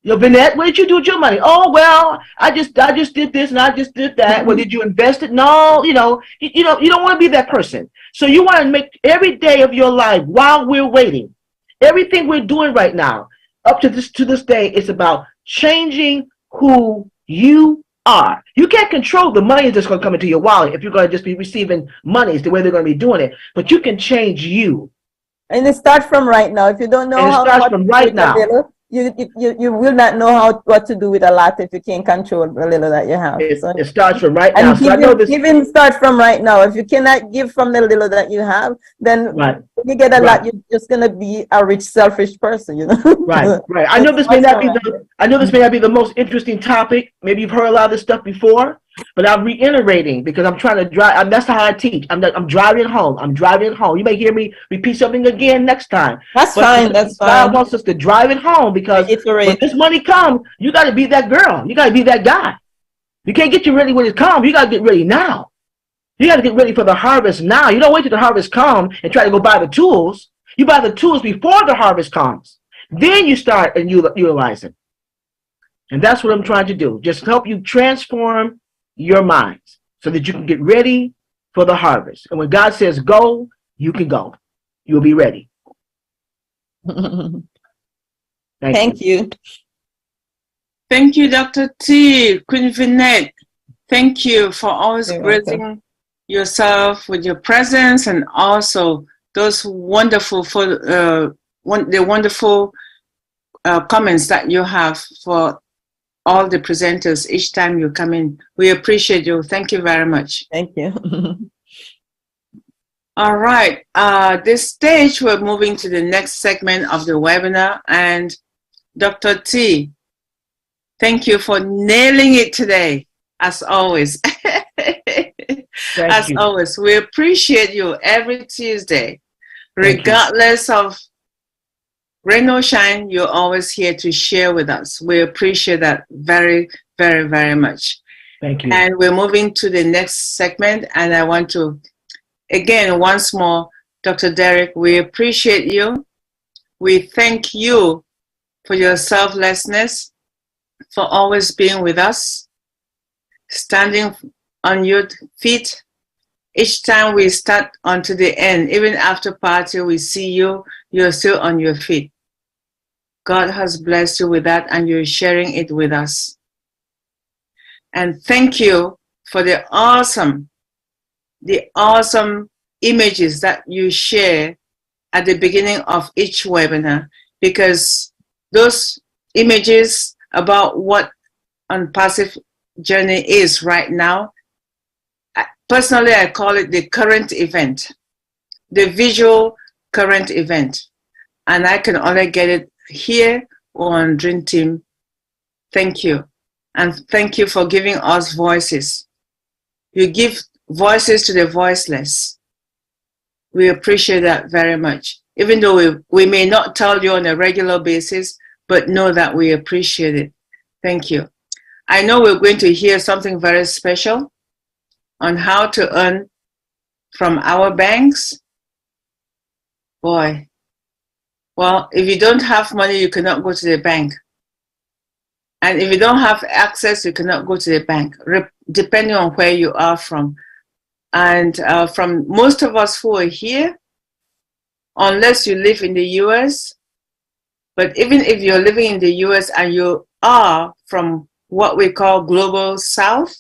Vinette, what did you do with your money? Oh, well, I just did this and I just did that. Well, did you invest it? No, you don't want to be that person. So you want to make every day of your life while we're waiting, everything we're doing right now, up to this day, it's about changing who you are. You can't control the money that's going to come into your wallet if you're going to just be receiving monies the way they're going to be doing it. But you can change you. And it starts from right now. If you don't know how, it starts from right now. You will not know what to do with a lot if you can't control the little that you have. It starts from right now. And giving starts from right now. If you cannot give from the little that you have, then when you get a lot, you're just gonna be a rich, selfish person, you know. Right. I know this may not be the most interesting topic. Maybe you've heard a lot of this stuff before, but I'm reiterating because I'm trying to drive. That's how I teach. I'm driving home. You may hear me repeat something again next time. That's fine. God wants us to drive it home because when this money comes, you got to be that girl. You got to be that guy. You can't get you ready when it comes. You got to get ready now. You got to get ready for the harvest now. You don't wait till the harvest comes and try to go buy the tools. You buy the tools before the harvest comes. Then you start and utilize it. And that's what I'm trying to do. Just help you transform your minds so that you can get ready for the harvest. And when God says go, you can go. You'll be ready. Thank you. Thank you, Dr. T, Queen Vinette. Thank you for always gracing yourself with your presence and also those wonderful comments that you have for all the presenters each time you come in. We appreciate you. Thank you very much. Thank you. All right. This stage, we're moving to the next segment of the webinar. And Dr. T, thank you for nailing it today, as always. As always, we appreciate you every Tuesday. Regardless of rain or shine, you're always here to share with us. We appreciate that very, very, very much. Thank you. And we're moving to the next segment. And I want to, again, once more, Dr. Derek, we appreciate you. We thank you for your selflessness, for always being with us, standing on your feet. Each time we start onto the end, even after party, we see you, you're still on your feet. God has blessed you with that, and you're sharing it with us. And thank you for the awesome the awesome images that you share at the beginning of each webinar, because those images about what Unpassive Journey is right now, personally, I call it the current event, the visual current event. And I can only get it here on Dream Team. Thank you. And thank you for giving us voices. You give voices to the voiceless. We appreciate that very much. Even though we may not tell you on a regular basis, but know that we appreciate it. Thank you. I know we're going to hear something very special on how to earn from our banks. Boy. Well, if you don't have money, you cannot go to the bank. And if you don't have access, you cannot go to the bank, depending on where you are from. And from most of us who are here, unless you live in the US, but even if you're living in the US and you are from what we call Global South,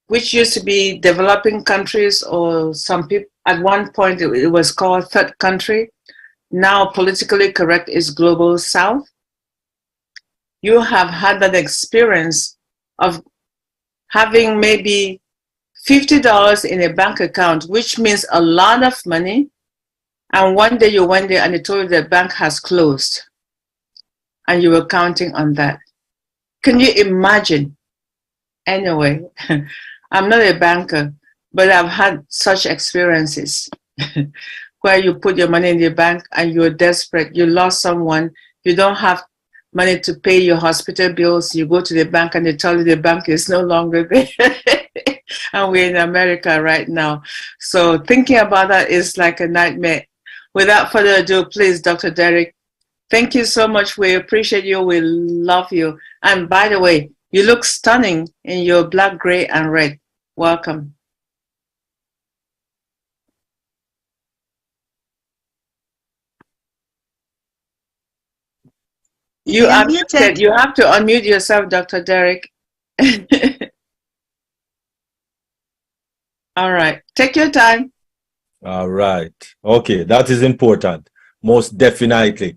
which used to be developing countries, or some people, at one point it was called third country. Now politically correct is Global South. You have had that experience of having maybe $50 in a bank account, which means a lot of money. And one day you went there and they told you the bank has closed. And you were counting on that. Can you imagine? Anyway, I'm not a banker, but I've had such experiences where you put your money in the bank and you're desperate. You lost someone. You don't have money to pay your hospital bills. You go to the bank and they tell you the bank is no longer there. And we're in America right now. So thinking about that is like a nightmare. Without further ado, please, Dr. Derek, thank you so much. We appreciate you. We love you. And by the way, you look stunning in your black, gray, and red. Welcome. You are muted. You have to unmute yourself, Dr. Derek. All right. Take your time. All right. Okay. That is important. Most definitely.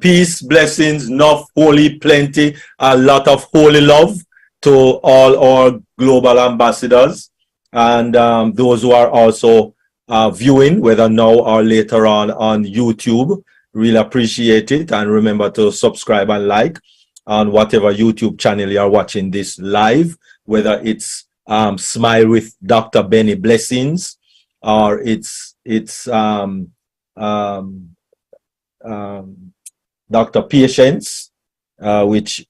Peace, blessings, enough, holy, plenty, a lot of holy love to all our global ambassadors and those who are also viewing, whether now or later on YouTube. Really appreciate it. And remember to subscribe and like on whatever YouTube channel you are watching this live, whether it's Smile with Dr. Benny Blessings, or it's Dr. Patience, which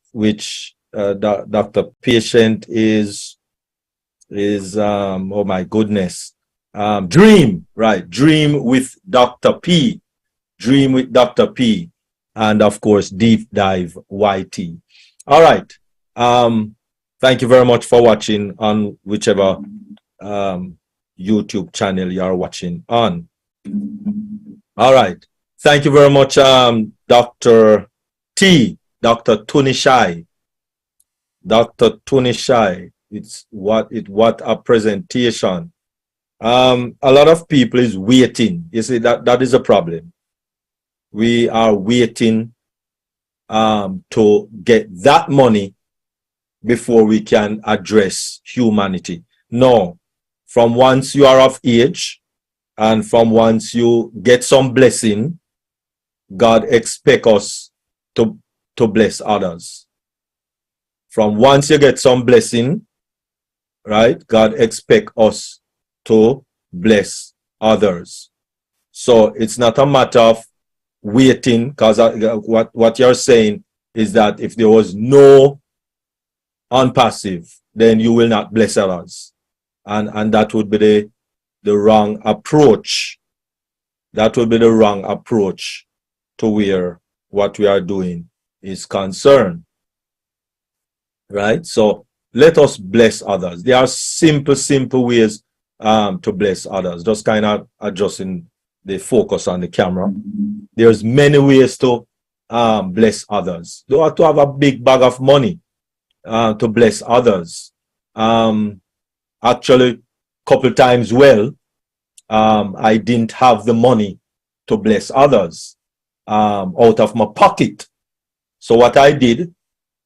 Dr. Patient is oh my goodness, Dream, right? Dream with Dr. P. Dream with Dr. P, and of course Deep Dive YT. All right. Thank you very much for watching on whichever YouTube channel you are watching on. All right. Thank you very much, Dr. T, Dr. Tunishai. Dr. Tunishai. What a presentation. A lot of people is waiting. You see, that is a problem. We are waiting to get that money before we can address humanity. No, from once you are of age and from once you get some blessing, God expects us to bless others. From once you get some blessing, right, God expects us to bless others. So it's not a matter of waiting, because what you're saying is that if there was no Unpassive, then you will not bless others, and that would be the wrong approach. That would be the wrong approach to where what we are doing is concerned, right? So let us bless others. There are simple ways to bless others, just kind of adjusting the focus on the camera. There's many ways to bless others. You don't have to have a big bag of money to bless others. Actually, couple times well, I didn't have the money to bless others out of my pocket. So what I did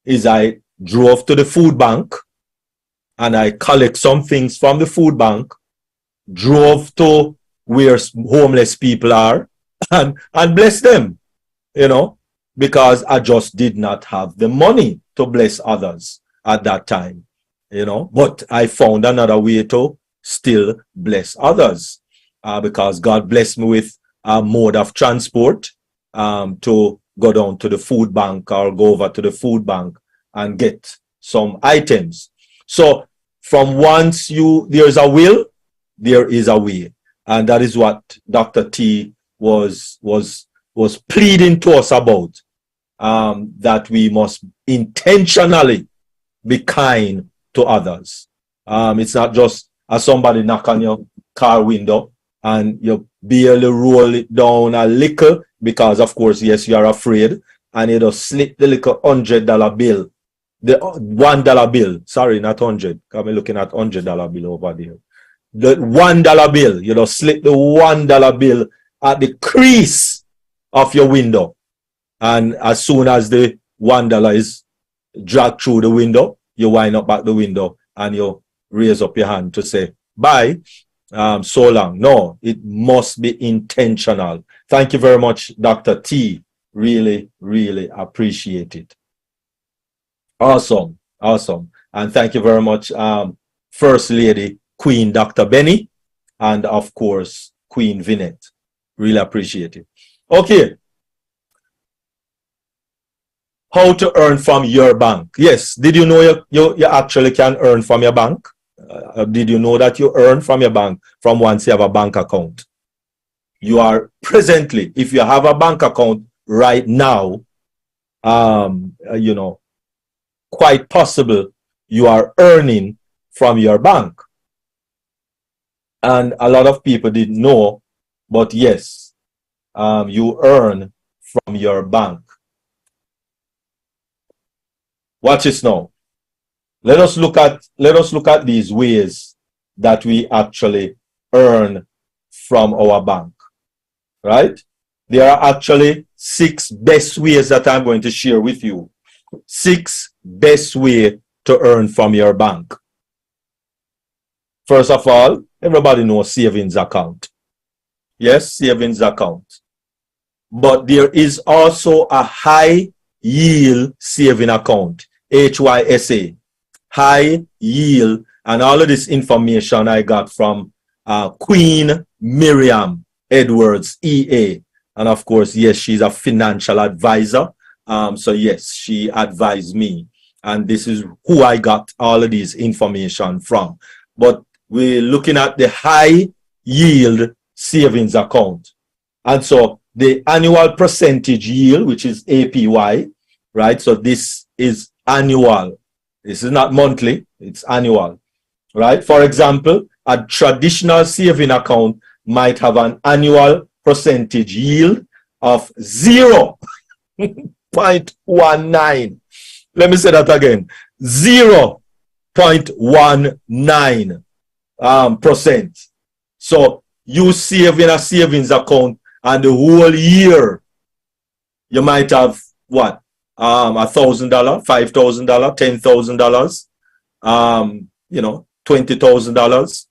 is I drove to the food bank and I collect some things from the food bank, drove to where homeless people are and bless them, you know, because I just did not have the money to bless others at that time, you know, but I found another way to still bless others because God blessed me with a mode of transport to go down to the food bank or go over to the food bank and get some items. So from once there's a will, there is a way. And that is what Dr. T was pleading to us about, that we must intentionally be kind to others. It's not just as somebody knock on your car window and you barely roll it down a little because, of course, yes, you are afraid, and you just slip the little $100 bill, the $1 bill. Sorry, not 100. I'm looking at $100 bill over there. The $1 bill, you just slip the $1 bill at the crease of your window, and as soon as the $1 is dragged through the window, you wind up back the window and you raise up your hand to say bye. So long. No, it must be intentional. Thank you very much, Dr. T. Really, really appreciate it. Awesome. Awesome. And thank you very much, First Lady, Queen Dr. Benny, and of course, Queen Vinette. Really appreciate it. Okay. How to earn from your bank? Yes. Did you know you actually can earn from your bank? Did you know that you earn from your bank from once you have a bank account? You are presently, if you have a bank account right now, you know, quite possible you are earning from your bank. And a lot of people didn't know, but yes, you earn from your bank. Watch this now. Let us look at these ways that we actually earn from our bank, right? There are actually 6 best ways that I'm going to share with you. 6 best ways to earn from your bank. First of all, everybody knows savings account. Yes, savings account. But there is also a high yield saving account, HYSA. High yield, and all of this information I got from Queen Miriam Edwards, EA. And of course, yes, she's a financial advisor. So yes, she advised me. And this is who I got all of this information from. But we're looking at the high yield savings account. And so the annual percentage yield, which is APY, right? So this is annual. This is not monthly, it's annual, right? For example, a traditional saving account might have an annual percentage yield of 0.19. Let me say that again, 0.19%. So you save in a savings account and the whole year you might have what? $1,000, $5,000, $10,000, you know, $20,000,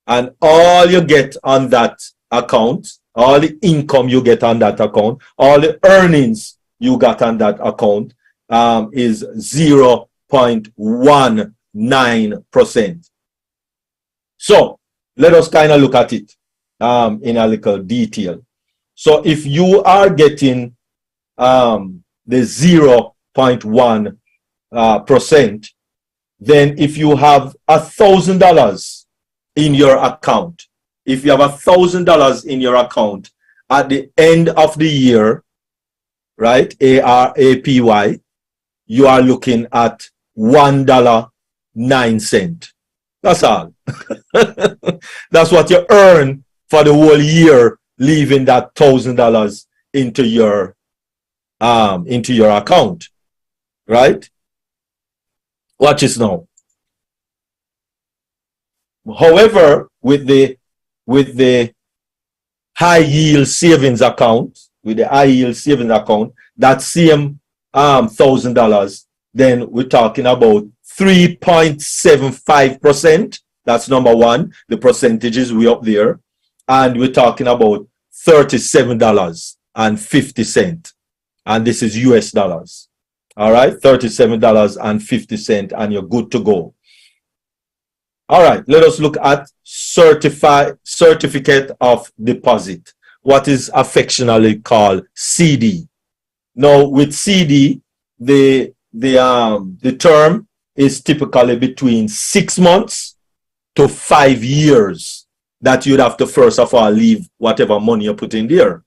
and all you get on that account, all the income you get on that account, all the earnings you got on that account is 0.19%. So let us kind of look at it in a little detail. So if you are getting the 0.1%, then if you have $1,000 in your account, if you have $1,000 in your account at the end of the year, right, ARAPY, you are looking at $1.09. That's all. That's what you earn for the whole year, leaving that $1,000 into your account, right? Watch this now. however, with the high yield savings account, that same $1,000, then we're talking about 3.75%. That's number one. The percentage is way up there. And we're talking about $37.50. And this is US dollars. All right, $37.50, and you're good to go. All right, let us look at certificate of deposit, what is affectionately called CD. Now, with CD, the term is typically between 6 months to 5 years that you'd have to first of all leave whatever money you put in there,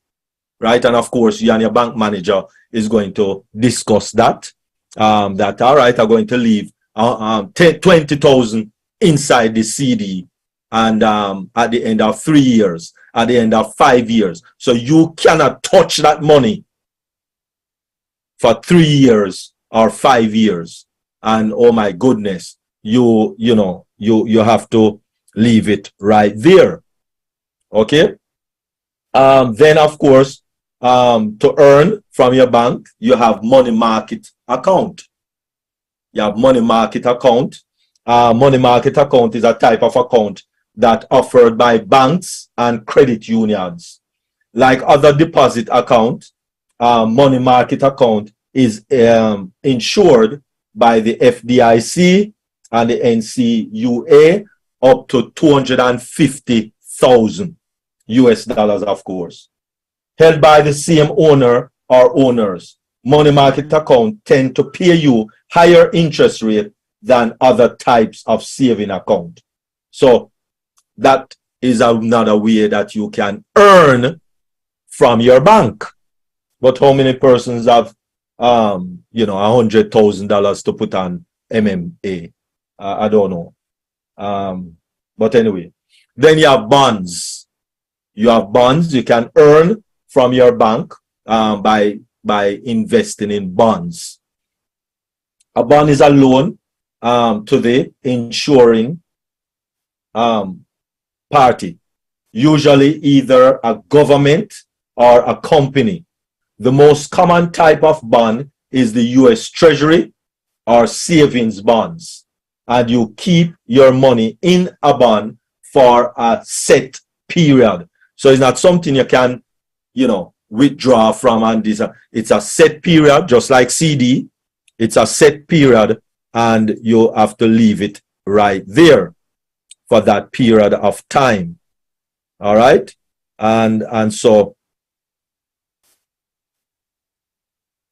right? And of course, you and your bank manager is going to discuss that. That all right, I'm going to leave 20,000 inside the CD, and at the end of 3 years, at the end of 5 years, so you cannot touch that money for 3 years or 5 years, and oh my goodness, you have to leave it right there. Okay. Then of course, to earn from your bank, you have money market account. You have money market account. Money market account is a type of account that offered by banks and credit unions. Like other deposit account, money market account is insured by the FDIC and the NCUA up to 250,000 US dollars, of course. Held by the same owner or owners, money market account tend to pay you higher interest rate than other types of saving account. So that is another way that you can earn from your bank. But how many persons have $100,000 to put on MMA? I don't know. But anyway, then you have bonds. You have bonds. You can earn from your bank by investing in bonds. A bond is a loan to the insuring party, usually either a government or a company. The most common type of bond is the US Treasury or savings bonds, and you keep your money in a bond for a set period. So it's not something you can, withdraw from, and it's a set period, just like CD. It's a set period, and you have to leave it right there for that period of time. All right, and so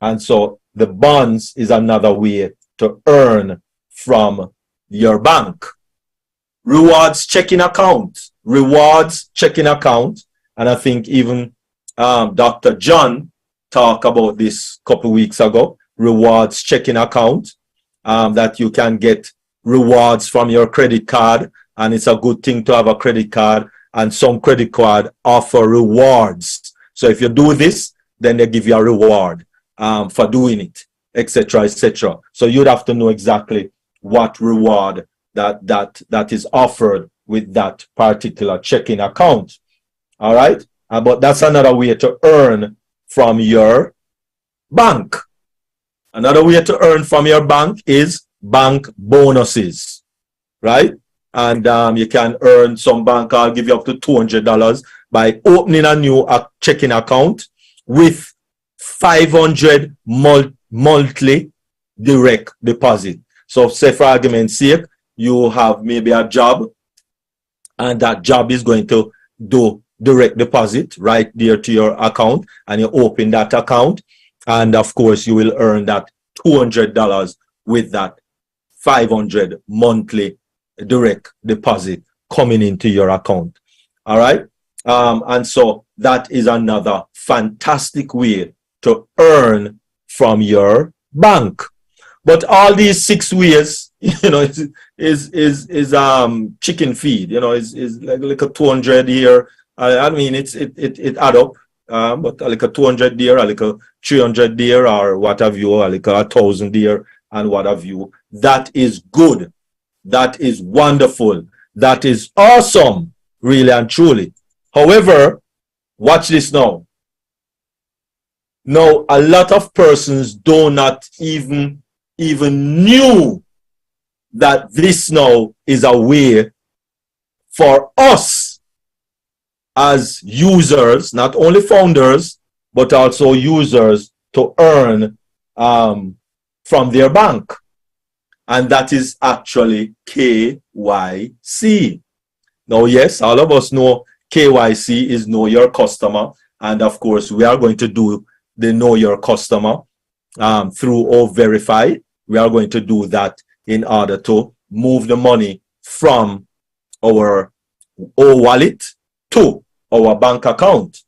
the bonds is another way to earn from your bank. Rewards checking account, and I think even Dr. John talked about this a couple weeks ago. Rewards checking account, that you can get rewards from your credit card, and it's a good thing to have a credit card, and some credit card offer rewards. So if you do this, then they give you a reward for doing it, etc., etc. So you'd have to know exactly what reward that is offered with that particular checking account. All right, but that's another way to earn from your bank. Another way to earn from your bank is bank bonuses, right? And you can earn, some bank will give you up to $200 by opening a new checking account with 500 monthly direct deposit. So say for argument's sake, you have maybe a job, and that job is going to do direct deposit right there to your account, and you open that account, and of course you will earn that $200 with that 500 monthly direct deposit coming into your account. All right, and so that is another fantastic way to earn from your bank. But all these 6 ways, is chicken feed. Is like a 200 here. I mean, it add up. But like a 200 there, like a 300 there, or what have you, like 1,000 there, and what have you. That is good. That is wonderful. that is awesome, really and truly. However, watch this now. Now, a lot of persons do not even knew that this now is a way for us as users, not only founders, but also users, to earn from their bank. And that is actually KYC. Now, yes, all of us know KYC is Know Your Customer. And of course, we are going to do the Know Your Customer through O-Verify. We are going to do that in order to move the money from our O-Wallet to our bank account.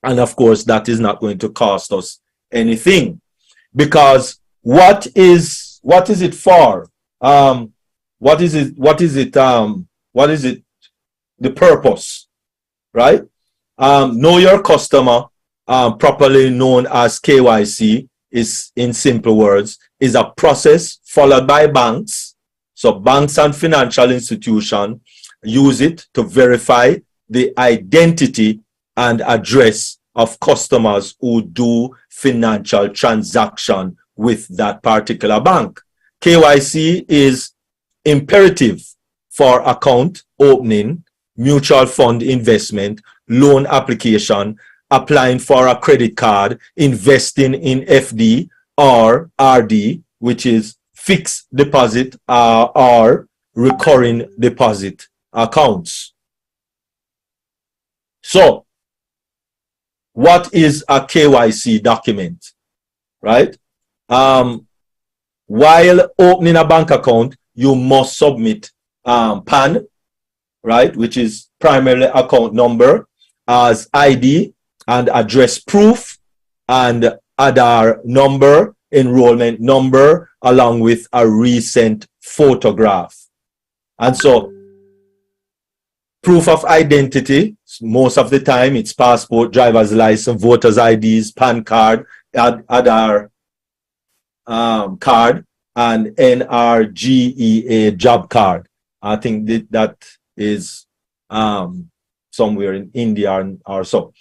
And of course, that is not going to cost us anything, because what is it for? What is it the purpose, right? Know Your Customer, properly known as KYC, is, in simple words, is a process followed by banks. So banks and financial institutions use it to verify the identity and address of customers who do financial transaction with that particular bank. KYC is imperative for account opening, mutual fund investment, loan application, applying for a credit card, investing in FD or RD, which is fixed deposit or recurring deposit accounts. So, what is a KYC document, right? While opening a bank account, you must submit PAN, right, which is primarily account number, as ID and address proof, and Aadhaar number, enrollment number, along with a recent photograph. And so, proof of identity, most of the time it's passport, driver's license, voter's IDs, PAN card, Aadhaar card, and NRGEA job card. I think that is somewhere in India or so.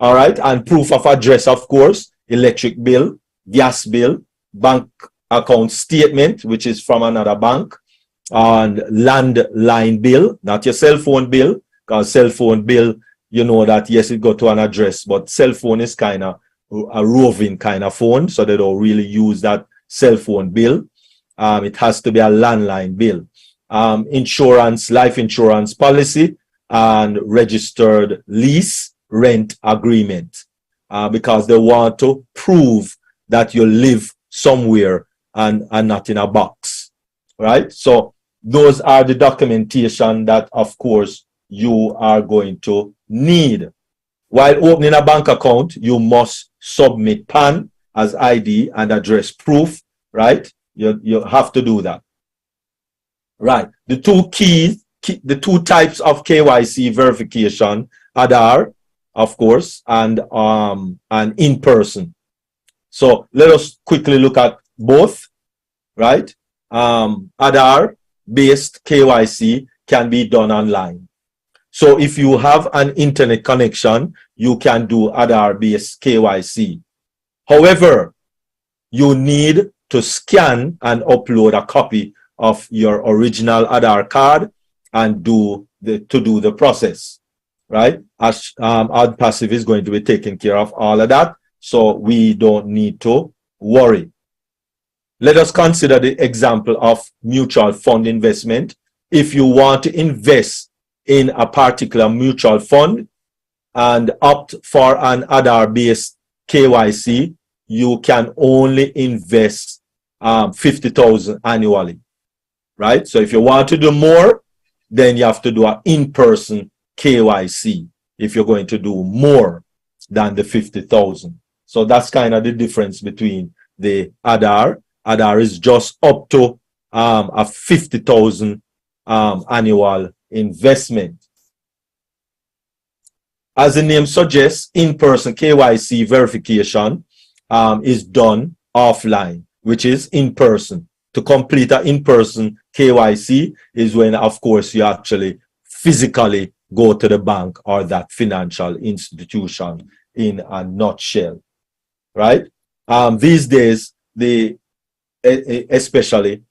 All right, and proof of address, of course, electric bill, gas bill, bank account statement, which is from another bank, and landline bill, not your cell phone bill, because cell phone bill, you know that, yes, it got to an address, but cell phone is kind of a roving kind of phone, so they don't really use that cell phone bill. It has to be a landline bill. Insurance, life insurance policy, and registered lease rent agreement, because they want to prove that you live somewhere and not in a box, right? So those are the documentation that, of course, you are going to need. While opening a bank account, you must submit PAN as ID and address proof, right? You have to do that. Right. The two types of KYC verification, Aadhaar, of course, and in person. So let us quickly look at both, right? Aadhaar based KYC can be done online. So if you have an internet connection, you can do Aadhaar based KYC. However, you need to scan and upload a copy of your original Aadhaar card and do the process, right? As AdPassive is going to be taking care of all of that, so we don't need to worry. Let us consider the example of mutual fund investment. If you want to invest in a particular mutual fund and opt for an Aadhaar-based KYC, you can only invest 50,000 annually, right? So if you want to do more, then you have to do an in-person KYC if you're going to do more than the 50,000. So that's kind of the difference between the Aadhaar. Aadhaar is just up to a 50,000 annual investment. As the name suggests, in-person KYC verification is done offline, which is in person. To complete an in-person KYC is when, of course, you actually physically go to the bank or that financial institution in a nutshell, right? These days, especially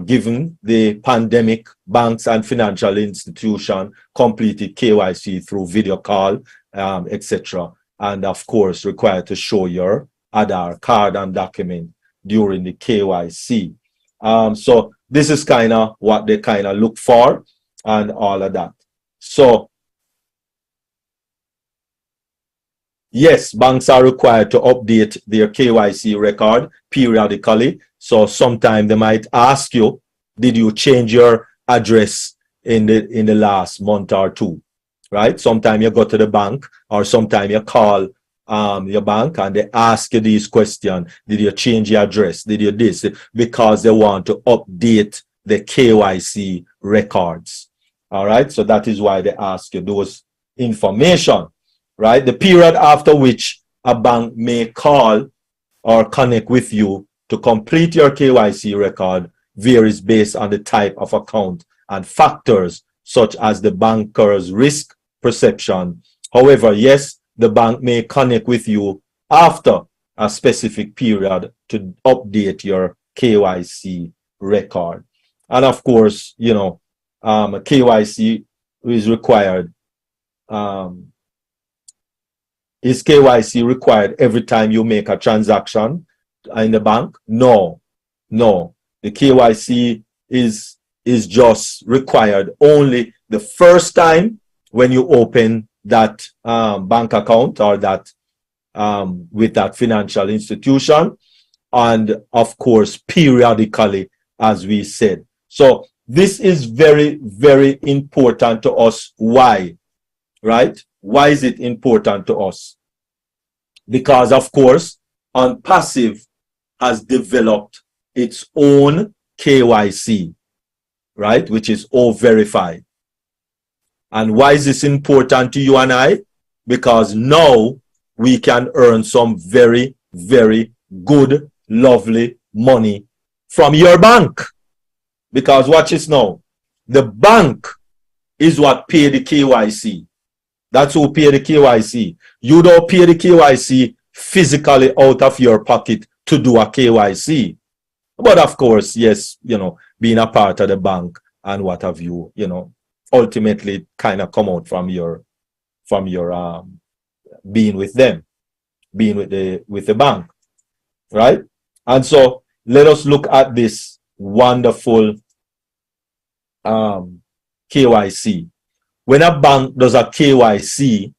given the pandemic, banks and financial institutions completed KYC through video call, etc. And of course, required to show your Aadhaar card and document during the KYC. So this is kind of what they kind of look for and all of that. So yes, banks are required to update their KYC record periodically. So sometime they might ask you, did you change your address in the last month or two, right? Sometime you go to the bank or sometime you call your bank and they ask you these questions. Did you change your address? Did you this? Because they want to update the KYC records. All right. So that is why they ask you those information, right? The period after which a bank may call or connect with you to complete your KYC record varies based on the type of account and factors such as the banker's risk perception. However, yes, the bank may connect with you after a specific period to update your KYC record. And of course, you know, KYC is required. Is KYC required every time you make a transaction in the bank? No, no. The KYC is just required only the first time when you open that bank account or that with that financial institution, and of course periodically, as we said. So this is very, very important to us. Why? Right? Why is it important to us? Because of course, OnPassive has developed its own KYC, right? Which is O-Verify. And why is this important to you and I? Because now we can earn some very, very good, lovely money from your bank. Because watch this now. The bank is what pay the KYC. That's who pay the KYC. You don't pay the KYC physically out of your pocket to do a KYC. But of course, yes, you know, being a part of the bank and what have you, you know, ultimately kind of come out from your being with them, being with the bank, right? And so let us look at this wonderful KYC. When a bank does a KYC,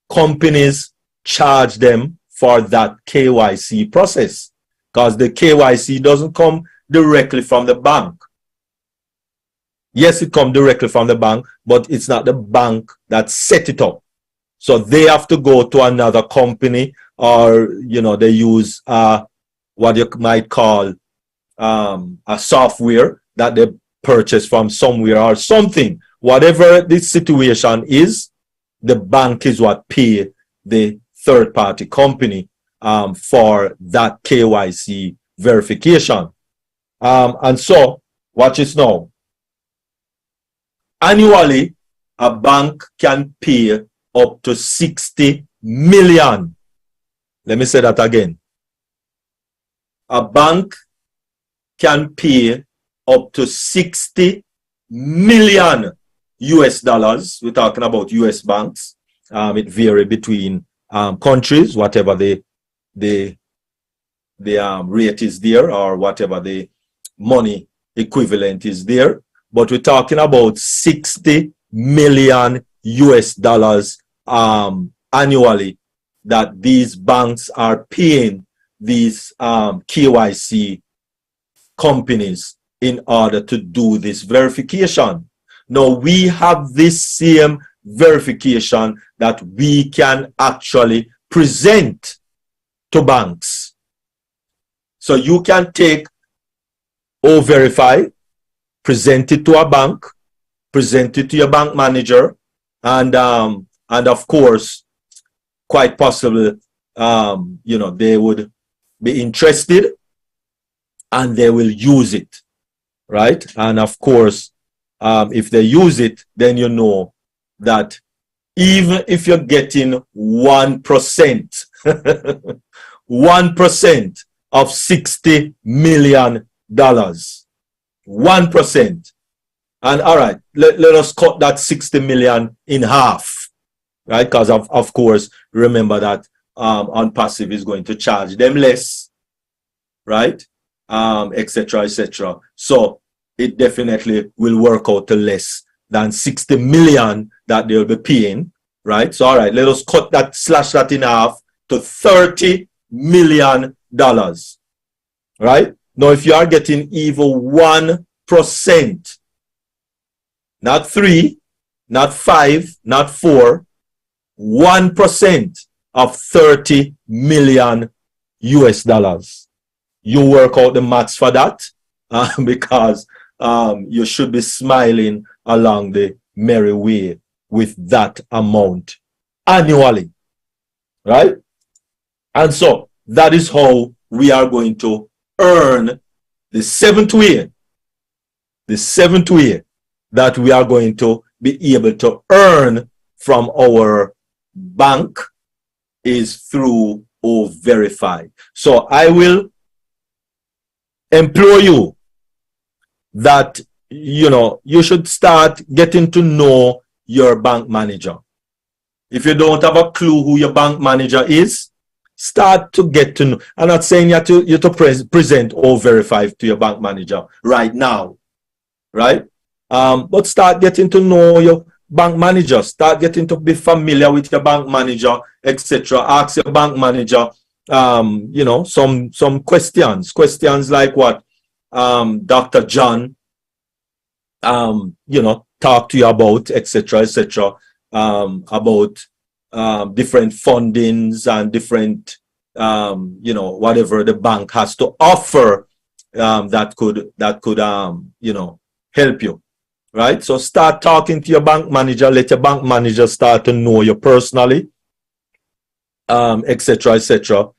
companies charge them for that KYC process because the KYC doesn't come directly from the bank. Yes, it comes directly from the bank, but it's not the bank that set it up. So they have to go to another company, or, you know, they use what you might call a software that they purchase from somewhere or something. Whatever the situation is, the bank is what pay the third-party company for that KYC verification. And so, watch this now. Annually, a bank can pay up to 60 million. Let me say that again. A bank can pay up to 60 million US dollars. We're talking about US banks. It varies between countries, whatever the rate is there, or whatever the money equivalent is there. But we're talking about 60 million US dollars annually that these banks are paying these KYC companies in order to do this verification. Now, we have this same verification that we can actually present to banks. So you can take O-Verify, present it to a bank, present it to your bank manager, and of course, quite possibly, you know, they would be interested and they will use it. right? And of course, if they use it, then you know that even if you're getting 1%, 1% of $60 million, 1%. And all right, let us cut that 60 million in half, right? Because of course, remember that OnPassive is going to charge them less, right? Etc., etc. So it definitely will work out to less than 60 million that they'll be paying, right? So all right, let us cut that, slash that in half to $30 million, right? Now, if you are getting even 1%, not 3, not 5, not 4, 1% of 30 million US dollars. You work out the maths for that because you should be smiling along the merry way with that amount annually, right? And so that is how we are going to earn the seventh way that we are going to be able to earn from our bank is through O-Verify. So I will implore you that, you know, you should start getting to know your bank manager. If you don't have a clue who your bank manager is, start to get to know. I'm not saying you to present O-Verify to your bank manager right now, right? But start getting to know your bank manager. Start getting to be familiar with your bank manager, etc. Ask your bank manager, you know, some questions like what Dr. John, you know, talk to you about, etc., etc. About different fundings and different, you know, whatever the bank has to offer that could you know, help you, right? So start talking to your bank manager. Let your bank manager start to know you personally, etc., etc.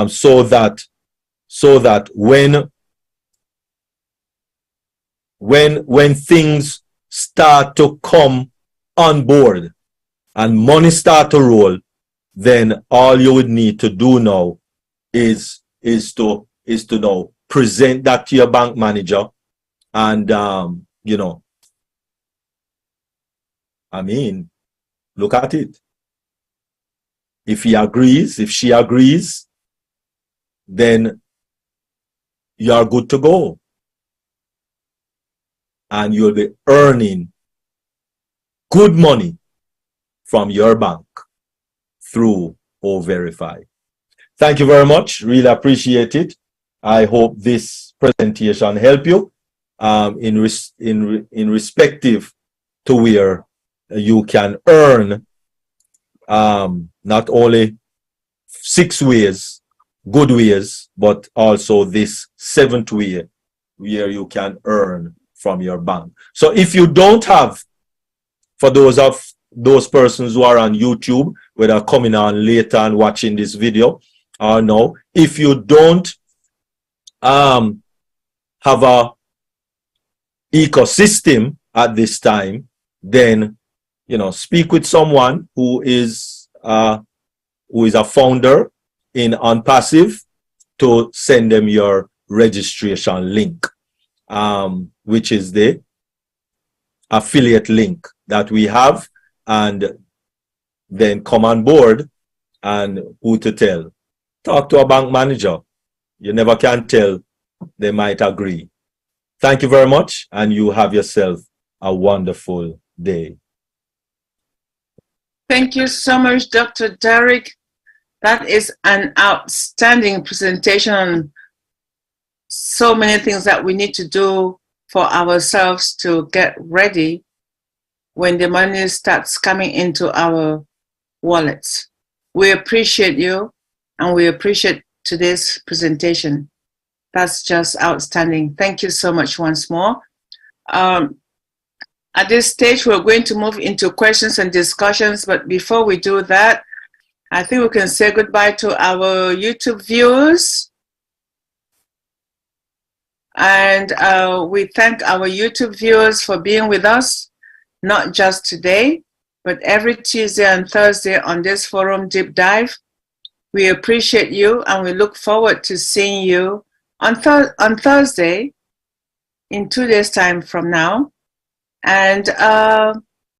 So that when things start to come on board and money start to roll, then all you would need to do now is to now present that to your bank manager, and you know, I mean, look at it. If he agrees, if she agrees, then you are good to go, and you'll be earning good money from your bank through O-Verify. Thank you very much. Really appreciate it. I hope this presentation helped you in respective to where you can earn not only 6 ways, good ways, but also this 7th way where you can earn from your bank. So if you don't have, for those persons who are on YouTube, whether coming on later and watching this video or no, if you don't have a ecosystem at this time, then, you know, speak with someone who is a founder in OnPassive to send them your registration link, which is the affiliate link that we have, and then come on board. And who to tell? Talk to a bank manager. You never can tell, they might agree. Thank you very much, and you have yourself a wonderful day. Thank you so much, Dr. Derek. That is an outstanding presentation on so many things that we need to do for ourselves to get ready when the money starts coming into our wallets. We appreciate you, and we appreciate today's presentation. That's just outstanding. Thank you so much once more. At this stage, we're going to move into questions and discussions, but before we do that, I think we can say goodbye to our YouTube viewers. And we thank our YouTube viewers for being with us, not just today, but every Tuesday and Thursday on this forum deep dive. We appreciate you, and we look forward to seeing you on Thursday in 2 days' time from now. And